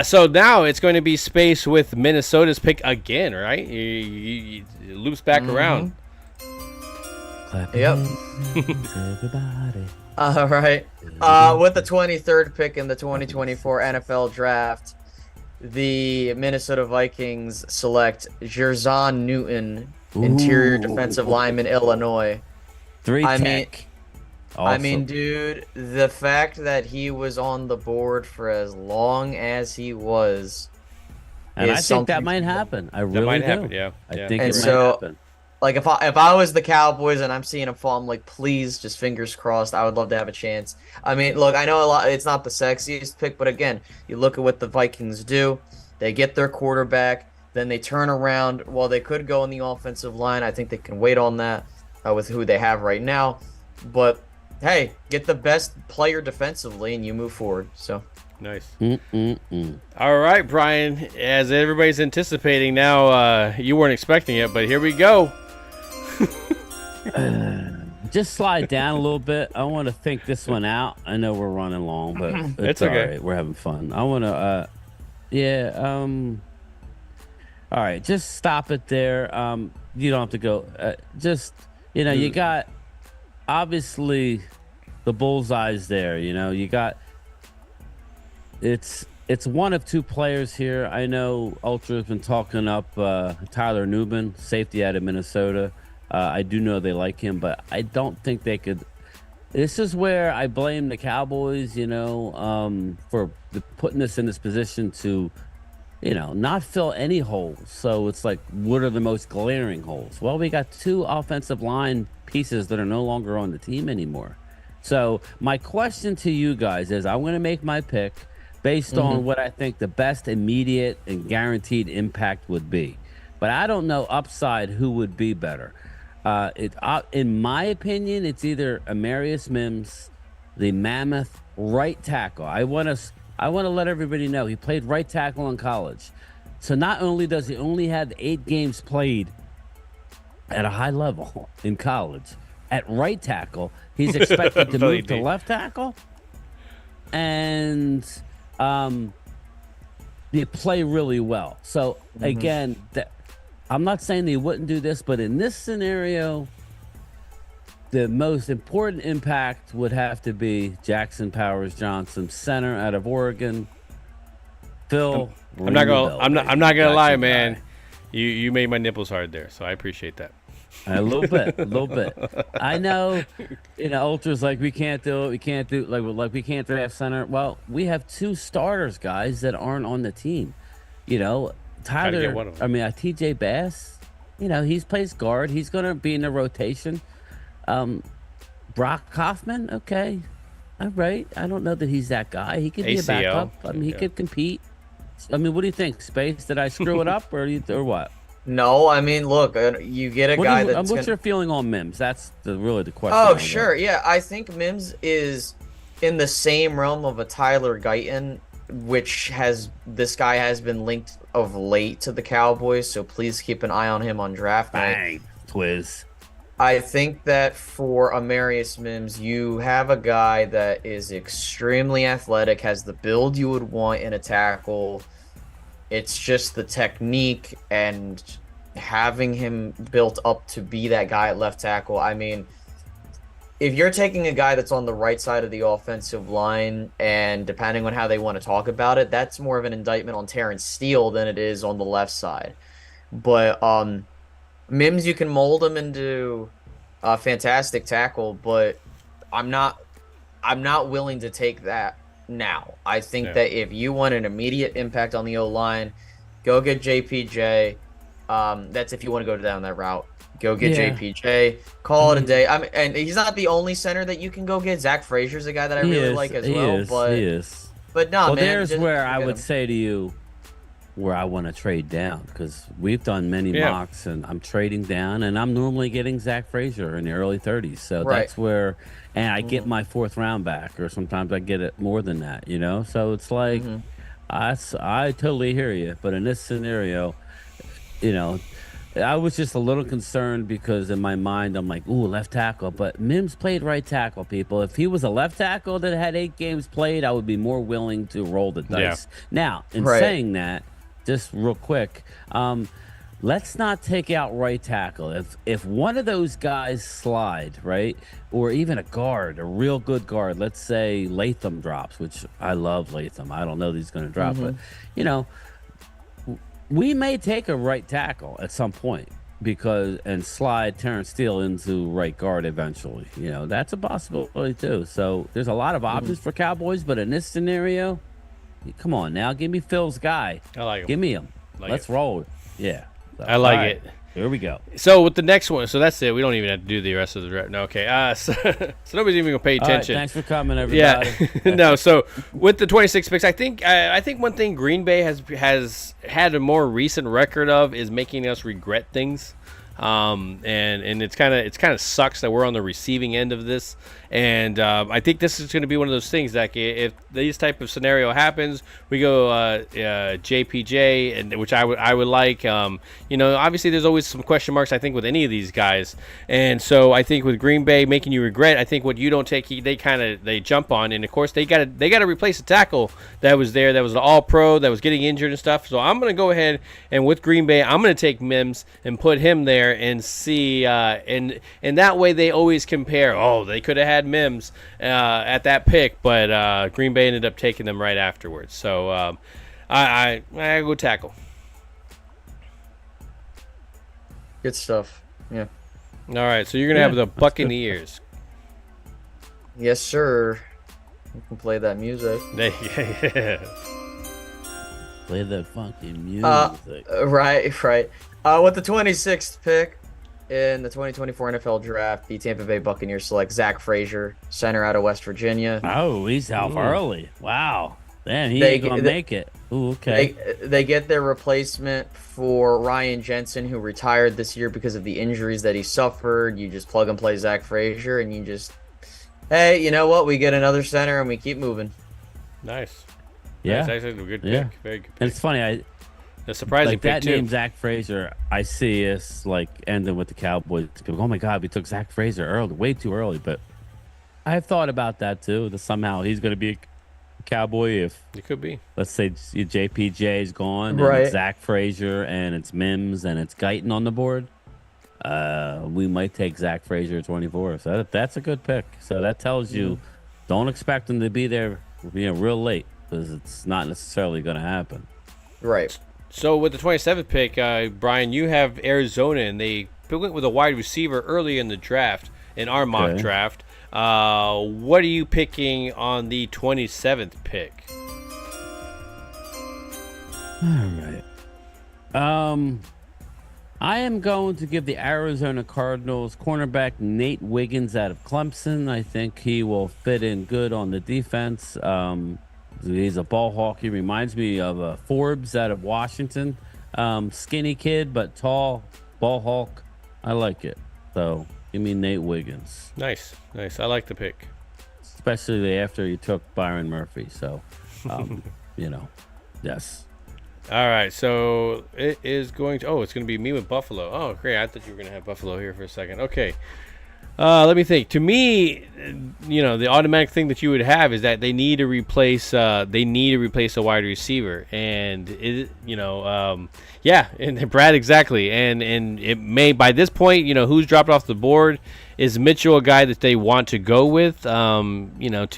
So now it's going to be Space with Minnesota's pick again, right? It loops back around. Yep. Everybody. All right. With the 23rd pick in the 2024 NFL Draft, the Minnesota Vikings select Jerzon Newton, interior defensive lineman, Illinois. I mean, dude, the fact that he was on the board for as long as he was, and I think that might happen. I really do. Happen, yeah. I think it might happen. Like if I was the Cowboys and I'm seeing him fall, I'm like, please, just fingers crossed. I would love to have a chance. I mean, look, I know it's not the sexiest pick, but again, you look at what the Vikings do. They get their quarterback, then they turn around. Well, they could go in the offensive line. I think they can wait on that with who they have right now. But hey, get the best player defensively and you move forward. So nice. All right, Brian. As everybody's anticipating now, you weren't expecting it, but here we go. Just slide down a little bit. I want to think this one out. I know we're running long, but it's okay. All right. We're having fun. I want to, all right, just stop it there. You don't have to go. You got obviously the bullseyes there. You got it's one of two players here. I know Ultra's been talking up Tyler Newman, safety out of Minnesota. I do know they like him, but I don't think they could. This is where I blame the Cowboys, for putting us in this position to, not fill any holes. So it's like, what are the most glaring holes? Well, we got two offensive line pieces that are no longer on the team anymore. So my question to you guys is, I'm going to make my pick based on what I think the best immediate and guaranteed impact would be. But I don't know upside who would be better. In my opinion, it's either Amarius Mims, the mammoth right tackle. I want to let everybody know he played right tackle in college. So not only does he only have 8 games played at a high level in college at right tackle, he's expected to move to left tackle, and they play really well. So again, I'm not saying they wouldn't do this, but in this scenario, the most important impact would have to be Jackson Powers Johnson, center out of Oregon. Phil, I'm not gonna lie, man. You made my nipples hard there, so I appreciate that. A little bit. I know, Ultra's like, we can't do it. We can't do like we can't draft center. Well, we have 2 starters, guys, that aren't on the team. Tyler, TJ Bass, he plays guard. He's going to be in the rotation. Brock Hoffman, okay. All right. I don't know that he's that guy. He could be a backup. I mean, he could compete. I mean, what do you think, Space? Did I screw it up or what? No, I mean, look, you get a guy that's... What's your feeling on Mims? That's really the question. Oh, sure. Yeah, I think Mims is in the same realm of a Tyler Guyton, which this guy has been linked of late to the Cowboys, so please keep an eye on him on draft night. Bang, Twiz. I think that for Amarius Mims, you have a guy that is extremely athletic, has the build you would want in a tackle. It's just the technique and having him built up to be that guy at left tackle. I mean, if you're taking a guy that's on the right side of the offensive line, and depending on how they want to talk about it, that's more of an indictment on Terrence Steele than it is on the left side. But Mims, you can mold him into a fantastic tackle, but I'm not I'm not willing to take that now. I think Yeah. that if you want an immediate impact on the O line, go get JPJ. That's if you want to go down that route. Go get Yeah. JPJ. Call it a day. And he's not the only center that you can go get. Zach Frazier's a guy that I He really is. like as He well. is. But He is. no, Well, man. there's just where I forget would him. say to you where I want to trade down, because we've done many Yeah. mocks and I'm trading down, and I'm normally getting Zach Frazier in the early 30s. So Right. that's where, and I get my fourth round back, or sometimes I get it more than that, you know? So it's like, I totally hear you. But in this scenario, you know, I was just a little concerned because in my mind I'm like, ooh, left tackle. But Mims played right tackle, people. If he was a left tackle that had 8 games played, I would be more willing to roll the dice. Now, in Right. saying that, just real quick, let's not take out right tackle. If one of those guys slide, right, or even a guard, a real good guard, let's say Latham drops, which I love Latham. I don't know that he's going to drop, but you know, we may take a right tackle at some point and slide Terrence Steele into right guard eventually. You know, that's a possibility too. So there's a lot of options for Cowboys, but in this scenario, come on now, give me Phil's guy. I like him. Give me him. Like Let's it. roll it. Yeah. So, I like all right, it. Here we go. So with the next one, so that's it. We don't even have to do the rest of the draft. No, okay. So nobody's even gonna pay All right, attention. thanks for coming, everybody. Yeah, no. So with the 26 picks, I think one thing Green Bay has had a more recent record of is making us regret things, and it's kind of sucks that we're on the receiving end of this. And I think this is going to be one of those things that if this type of scenario happens, we go JPJ, and which I would like. You know, obviously there's always some question marks, I think, with any of these guys. And so I think with Green Bay making you regret, I think what you don't take, they jump on. And of course they got to replace a tackle that was there, that was an All-Pro, that was getting injured and stuff. So I'm going to go ahead and with Green Bay, I'm going to take Mims and put him there and see. And that way they always compare. Oh, they could have had Mims at that pick, but Green Bay ended up taking them right afterwards. So I go tackle. Good stuff. Yeah. All right, so you're gonna have the Buccaneers. Yes, sir. You can play that music. Yeah. Play that funky music. Right. With the 26th pick in the 2024 NFL Draft, the Tampa Bay Buccaneers select Zach Frazier, center out of West Virginia. Oh, he's out early. Wow. Damn, he They- ain't gonna they- make it. Ooh, okay. They get their replacement for Ryan Jensen, who retired this year because of the injuries that he suffered. You just plug and play Zach Frazier, and you just, hey, you know what? We get another center, and we keep moving. Nice. Yeah. That's actually a good pick. Yeah. Very good pick. And it's funny, A surprising like pick that too. name Zach Frazier, I see is like ending with the Cowboys. People go, oh my God, we took Zach Frazier early, way too early. But I've thought about that too, that somehow he's going to be a Cowboy if, It could be. let's say, JPJ is gone, and Right. it's Zach Frazier, and it's Mims, and it's Guyton on the board. We might take Zach Frazier at 24. So that's a good pick. So that tells you, don't expect him to be there, real late, because it's not necessarily going to happen. Right. So with the 27th pick, Brian, you have Arizona, and they went with a wide receiver early in the draft, in our mock Okay. draft. What are you picking on the 27th pick? All right. I am going to give the Arizona Cardinals cornerback Nate Wiggins out of Clemson. I think he will fit in good on the defense. He's a ball hawk. He reminds me of Forbes out of Washington. Skinny kid, but tall, ball hawk. I like it. So give me Nate Wiggins, Nice. I like the pick. especially after you took Byron Murphy. So, yes. All right, so it is going to. Oh, it's going to be me with Buffalo. Oh, great! I thought you were going to have Buffalo here for a second. Okay. Let me think. To me, the automatic thing that you would have is that they need to replace. They need to replace a wide receiver, and and Brad exactly, and it may by this point, who's dropped off the board. Is Mitchell a guy that they want to go with? To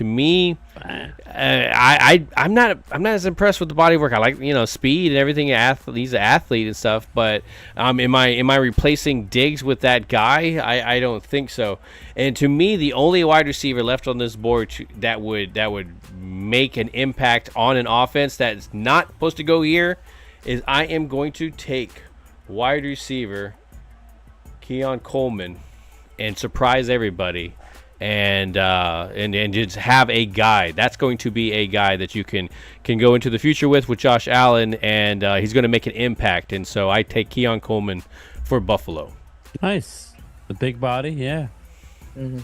me, I'm not as impressed with the body work. I like speed and everything. He's an athlete and stuff, but am I replacing Diggs with that guy? I don't think so. And to me, the only wide receiver left on this board that would make an impact on an offense that's not supposed to go here is I am going to take wide receiver Keon Coleman and surprise everybody, and just have a guy that's going to be a guy that you can go into the future with Josh Allen, and he's going to make an impact. And so I take Keon Coleman for Buffalo. Nice, the big body, yeah. Mm-hmm.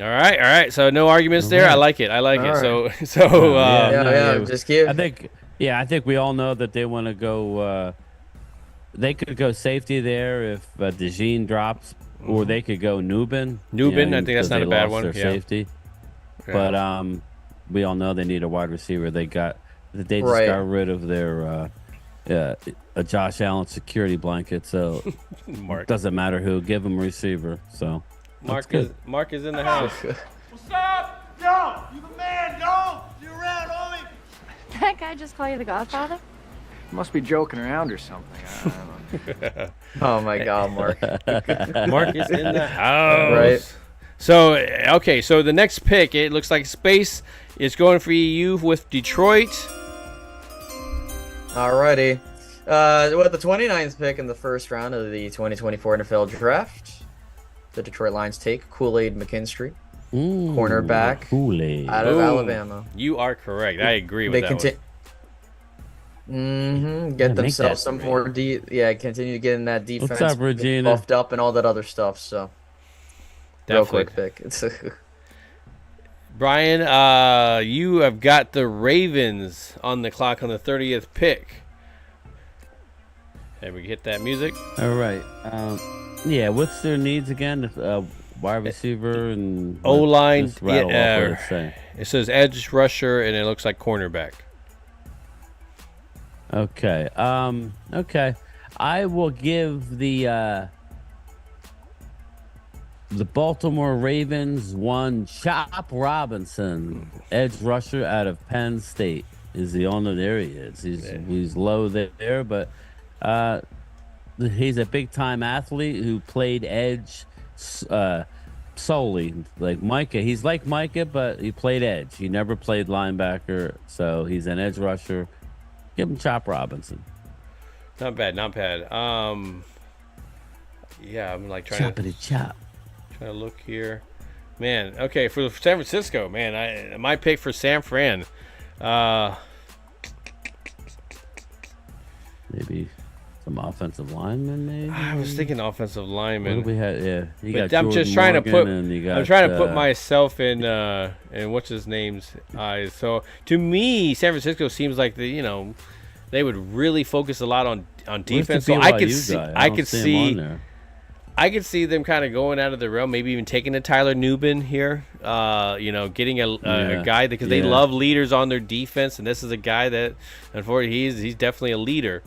All right. So no arguments there. I like it. Right. So just give. I think we all know that they want to go. They could go safety there if DeJean drops, or they could go Nubin. I think that's not a bad one. Their safety, but we all know they need a wide receiver. They just got rid of their a Josh Allen security blanket, so it doesn't matter who. Give him a receiver. So Mark is in the house. What's up? Yo, you the man, yo. You around, homie? That guy just call you the Godfather? Must be joking around or something. I don't know. Oh my God, Mark. Mark is in the house. Right. So so the next pick, it looks like Space is going for you with Detroit. Alrighty. With the 29th pick in the first round of the 2024 NFL Draft, the Detroit Lions take Kool-Aid McKinstry, cornerback out of Alabama. You are correct. I agree with that one. Get themselves some more continue to get in that defense. What's up, Regina? Buffed up and all that other stuff. So, real quick pick. Brian, you have got the Ravens on the clock on the 30th pick. And we hit that music. All right. What's their needs again? Wide receiver and O-line. It says edge rusher, and it looks like cornerback. Okay. Okay. I will give the Baltimore Ravens one Chop Robinson, edge rusher out of Penn State. Is the only there he is. He's low there, but he's a big time athlete who played edge solely like Micah. He's like Micah, but he played edge. He never played linebacker, so he's an edge rusher. Give him Chop Robinson. Not bad. I'm like trying to look here. Man, okay, for San Francisco, man, my pick for San Fran. Maybe some offensive lineman, maybe. I was thinking offensive lineman. What do we have? Yeah, I'm just trying to put myself in what's his name's eyes. So to me, San Francisco seems like they would really focus a lot on defense. So I could see them kind of going out of the realm, maybe even taking a Tyler Nubin here. Getting a guy because they love leaders on their defense, and this is a guy that, unfortunately, he's definitely a leader,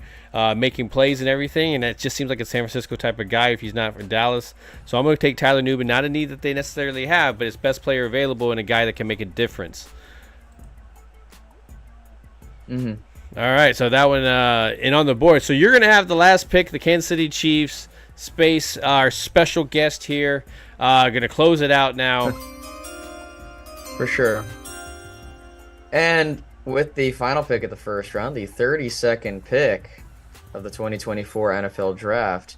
making plays and everything. And it just seems like a San Francisco type of guy if he's not from Dallas. So I'm going to take Tyler Nubin, not a need that they necessarily have, but it's best player available and a guy that can make a difference. Mm-hmm. All right, so that one in on the board. So you're going to have the last pick, the Kansas City Chiefs. Space, our special guest here, going to close it out now. For sure. And with the final pick of the first round, the 32nd pick of the 2024 NFL Draft,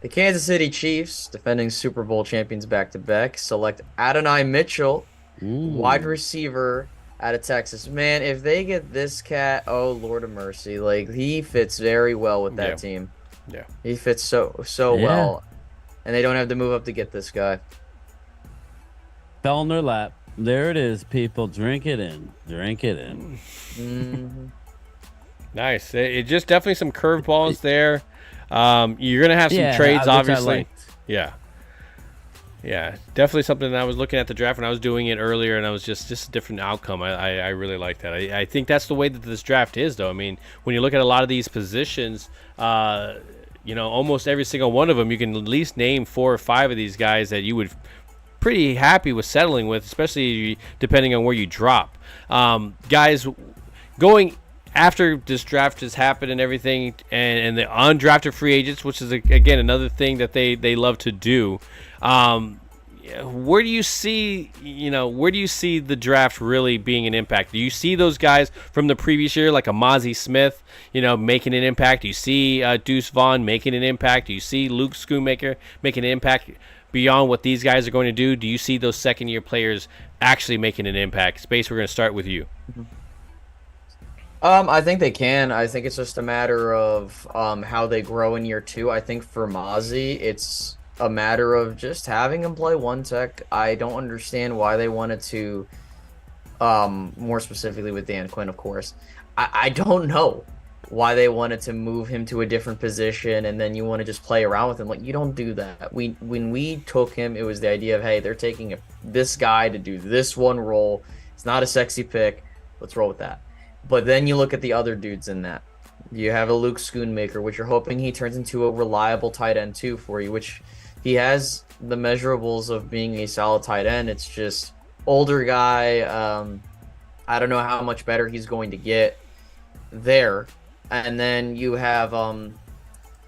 the Kansas City Chiefs, defending Super Bowl champions back-to-back, select Adonai Mitchell, wide receiver out of Texas. Man, if they get this cat, oh, Lord of mercy. Like, he fits very well with that team. Yeah. He fits so well. And they don't have to move up to get this guy. Fell in their lap. There it is, people. Drink it in. Mm-hmm. Nice. It just definitely some curveballs there. You're going to have some trades, obviously. Yeah. Yeah, definitely something that I was looking at the draft when I was doing it earlier, and I was just a different outcome. I really like that. I think that's the way that this draft is, though. I mean, when you look at a lot of these positions, almost every single one of them, you can at least name 4 or 5 of these guys that you would pretty happy with settling with, especially depending on where you drop. Guys, going after this draft has happened and everything, and the undrafted free agents, which is again another thing that they love to do. Where do you see the draft really being an impact? Do you see those guys from the previous year, like a Mozzie Smith, making an impact? Do you see Deuce Vaughn making an impact? Do you see Luke Schoonmaker making an impact beyond what these guys are going to do? Do you see those second-year players actually making an impact? Space, we're going to start with you. I think they can. I think it's just a matter of how they grow in year 2. I think for Mozzie, it's a matter of just having him play one tech. I don't understand why they wanted to, more specifically with Dan Quinn, of course. I don't know why they wanted to move him to a different position and then you want to just play around with him. Like, you don't do that. When we took him, it was the idea of, hey, they're taking this guy to do this one role. It's not a sexy pick. Let's roll with that. But then you look at the other dudes in that. You have a Luke Schoonmaker, which you're hoping he turns into a reliable tight end too for you, which he has the measurables of being a solid tight end. It's just older guy. I don't know how much better he's going to get there. And then you have a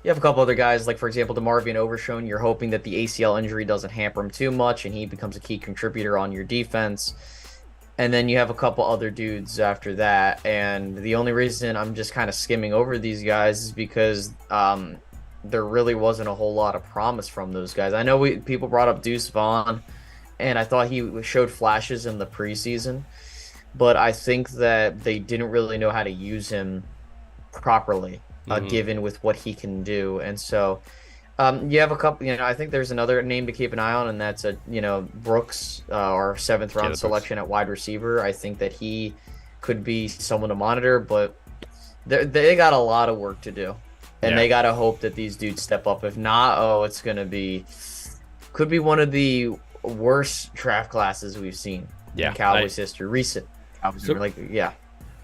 couple other guys, like for example, DeMarvion Overshown. You're hoping that the ACL injury doesn't hamper him too much and he becomes a key contributor on your defense. And then you have a couple other dudes after that. And the only reason I'm just kind of skimming over these guys is because there really wasn't a whole lot of promise from those guys. I know people brought up Deuce Vaughn, and I thought he showed flashes in the preseason. But I think that they didn't really know how to use him properly, given with what he can do. And so you have a couple, I think there's another name to keep an eye on, and that's Brooks, our 7th round selection at wide receiver. I think that he could be someone to monitor, but they got a lot of work to do, and they got to hope that these dudes step up. If not, it's going to could be one of the worst draft classes we've seen in Cowboys history, recent Cowboys history.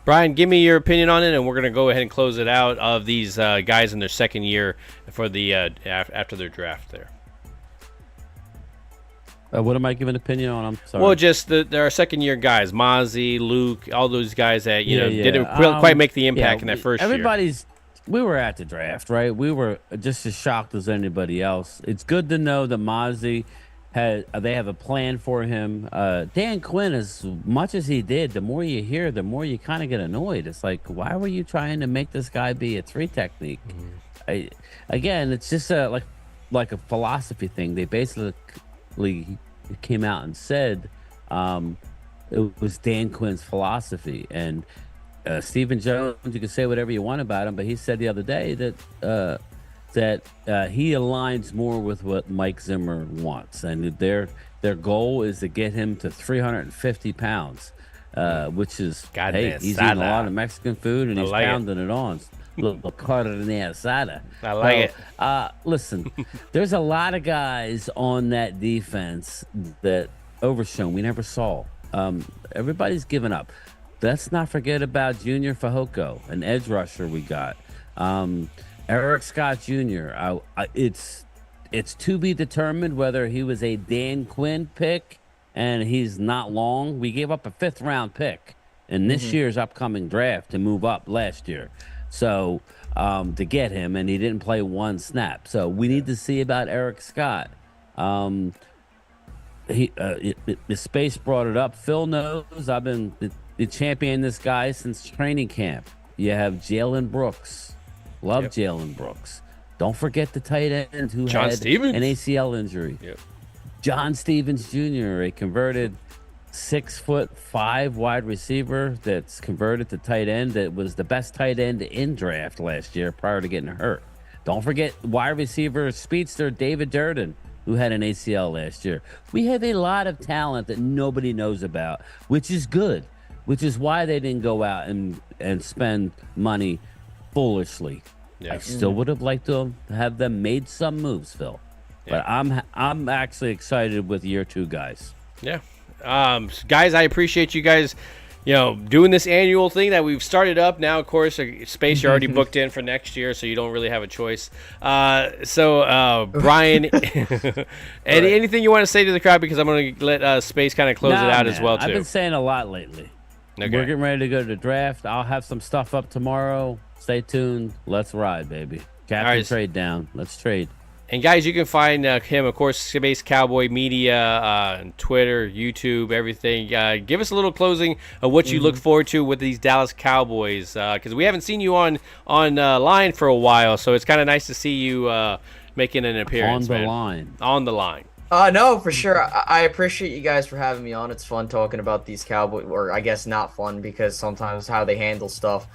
Brian, give me your opinion on it, and we're going to go ahead and close it out of these guys in their second year for the after their draft there. What am I giving an opinion on? I'm sorry. Well, just there are second-year guys, Mozzie, Luke, all those guys that didn't quite make the impact in that first year. We were at the draft, right? We were just as shocked as anybody else. It's good to know that Mozzie they have a plan for him. Dan Quinn, as much as he did, the more you hear, the more you kind of get annoyed. It's like, why were you trying to make this guy be a 3 technique? Again, it's just like a philosophy thing. They basically came out and said it was Dan Quinn's philosophy. And Stephen Jones, you can say whatever you want about him, but he said the other day that he aligns more with what Mike Zimmer wants, and their goal is to get him to 350 pounds, which is he's eating a lot of Mexican food and he's pounding it on. Little carne asada. I like it. Listen, there's a lot of guys on that defense that Overshown we never saw. Everybody's given up. Let's not forget about Junior Fehoko, an edge rusher we got. Eric Scott Jr. It's to be determined whether he was a Dan Quinn pick, and he's not long. We gave up a 5th round pick in this year's upcoming draft to move up last year. So to get him, and he didn't play 1 snap. So we need to see about Eric Scott. The Space brought it up. Phil knows I've been championing this guy since training camp. You have Jalen Brooks. Love Jalen Brooks. Don't forget the tight end who had an ACL injury. John Stevens Jr., a converted 6'5" wide receiver that's converted to tight end, that was the best tight end in draft last year prior to getting hurt. Don't forget wide receiver speedster David Durden, who had an ACL last year. We have a lot of talent that nobody knows about, which is good, which is why they didn't go out and spend money foolishly. I still would have liked to have them made some moves, Phil. But I'm actually excited with year 2 guys. Yeah. Guys, I appreciate you guys, doing this annual thing that we've started up. Now, of course, Space, you're already booked in for next year, so you don't really have a choice. Brian, anything you want to say to the crowd? Because I'm going to let Space kind of close it out as well, too. I've been saying a lot lately. Okay. We're getting ready to go to the draft. I'll have some stuff up tomorrow. Stay tuned. Let's ride, baby. Captain trade down. Let's trade. And guys, you can find him, of course, Space Cowboy Media, Twitter, YouTube, everything. Give us a little closing of what you look forward to with these Dallas Cowboys, because we haven't seen you on line for a while, so it's kind of nice to see you making an appearance. On the line. No, for sure. I appreciate you guys for having me on. It's fun talking about these Cowboys, or I guess not fun because sometimes how they handle stuff.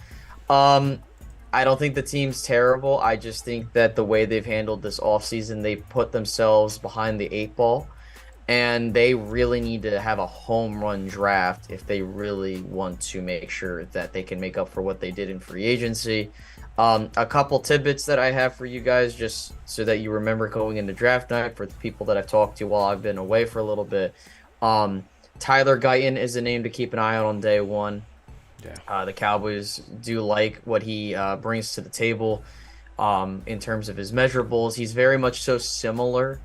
I don't think the team's terrible. I just think that the way they've handled this offseason, they put themselves behind the 8 ball, and they really need to have a home run draft if they really want to make sure that they can make up for what they did in free agency. A couple tidbits that I have for you guys, just so that you remember going into draft night for the people that I've talked to while I've been away for a little bit. Tyler Guyton is a name to keep an eye on day 1. Yeah. The Cowboys do like what he brings to the table in terms of his measurables. He's very much so similar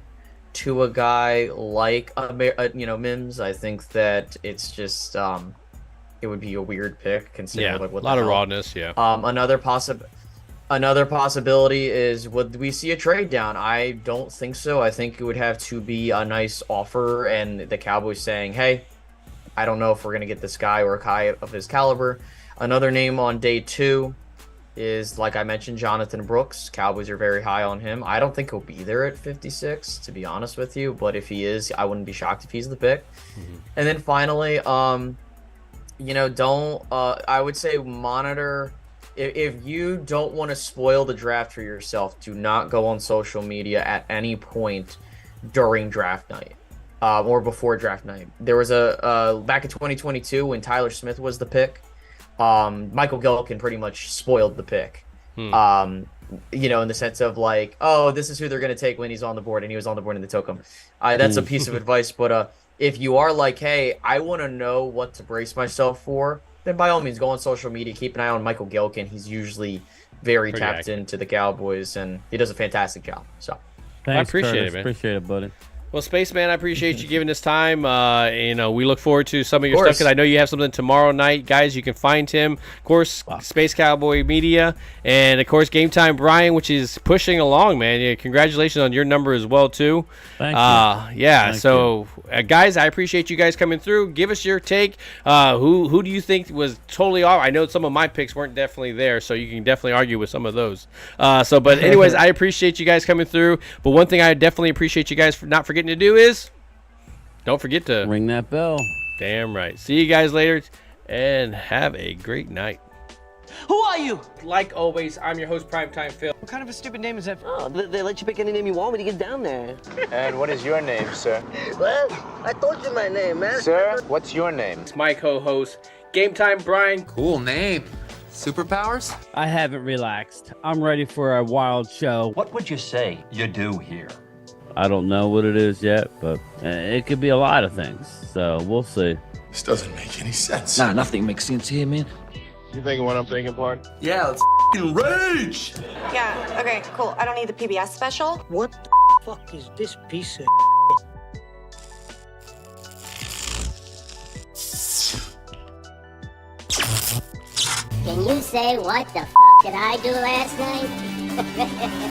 to a guy like Mims. I think that it's just it would be a weird pick considering what a lot of rawness. Yeah. Another possibility is, would we see a trade down? I don't think so. I think it would have to be a nice offer and the Cowboys saying, hey, I don't know if we're going to get this guy or a guy of his caliber. Another name on day 2 is, like I mentioned, Jonathan Brooks. Cowboys are very high on him. I don't think he'll be there at 56, to be honest with you. But if he is, I wouldn't be shocked if he's the pick. And then finally, I would say monitor. If you don't want to spoil the draft for yourself, do not go on social media at any point during draft night. Or before draft night. There was back in 2022 when Tyler Smith was the pick, Michael Gillikin pretty much spoiled the pick. In the sense of like, oh, this is who they're going to take when he's on the board, and he was on the board and they took him. That's a piece of advice, but if you are like, hey, I want to know what to brace myself for, then by all means go on social media, keep an eye on Michael Gillikin. He's usually very tapped into the Cowboys, and he does a fantastic job. So thanks, I appreciate it, man. Appreciate it, buddy. Well, Spaceman, I appreciate you giving us time. We look forward to some of your stuff because I know you have something tomorrow night. Guys, you can find him, of course, Space Cowboy Media, and, of course, Gametime Bryan, which is pushing along, man. Yeah, congratulations on your number as well, too. Thank you. Guys, I appreciate you guys coming through. Give us your take. Who do you think was totally off? I know some of my picks weren't definitely there, so you can definitely argue with some of those. But anyways, I appreciate you guys coming through. But one thing I definitely appreciate you guys for not forgetting to do is don't forget to ring that bell. Damn right. See you guys later and have a great night. Who are you? Like always, I'm your host, Primetime Phil. What kind of a stupid name is that? Oh, they let you pick any name you want when you get down there. And what is your name, sir? Well, I told you my name, man. Sir, what's your name? It's my co-host, Gametime Bryan. Cool name. Superpowers? I haven't relaxed. I'm ready for a wild show. What would you say you do here? I don't know what it is yet, but it could be a lot of things. So we'll see. This doesn't make any sense. Nah, nothing makes sense here, man. You thinking what I'm thinking, Bart? Yeah, let's f***ing rage! Yeah, okay, cool. I don't need the PBS special. What the fuck is this piece of Can you say what the f*** did I do last night?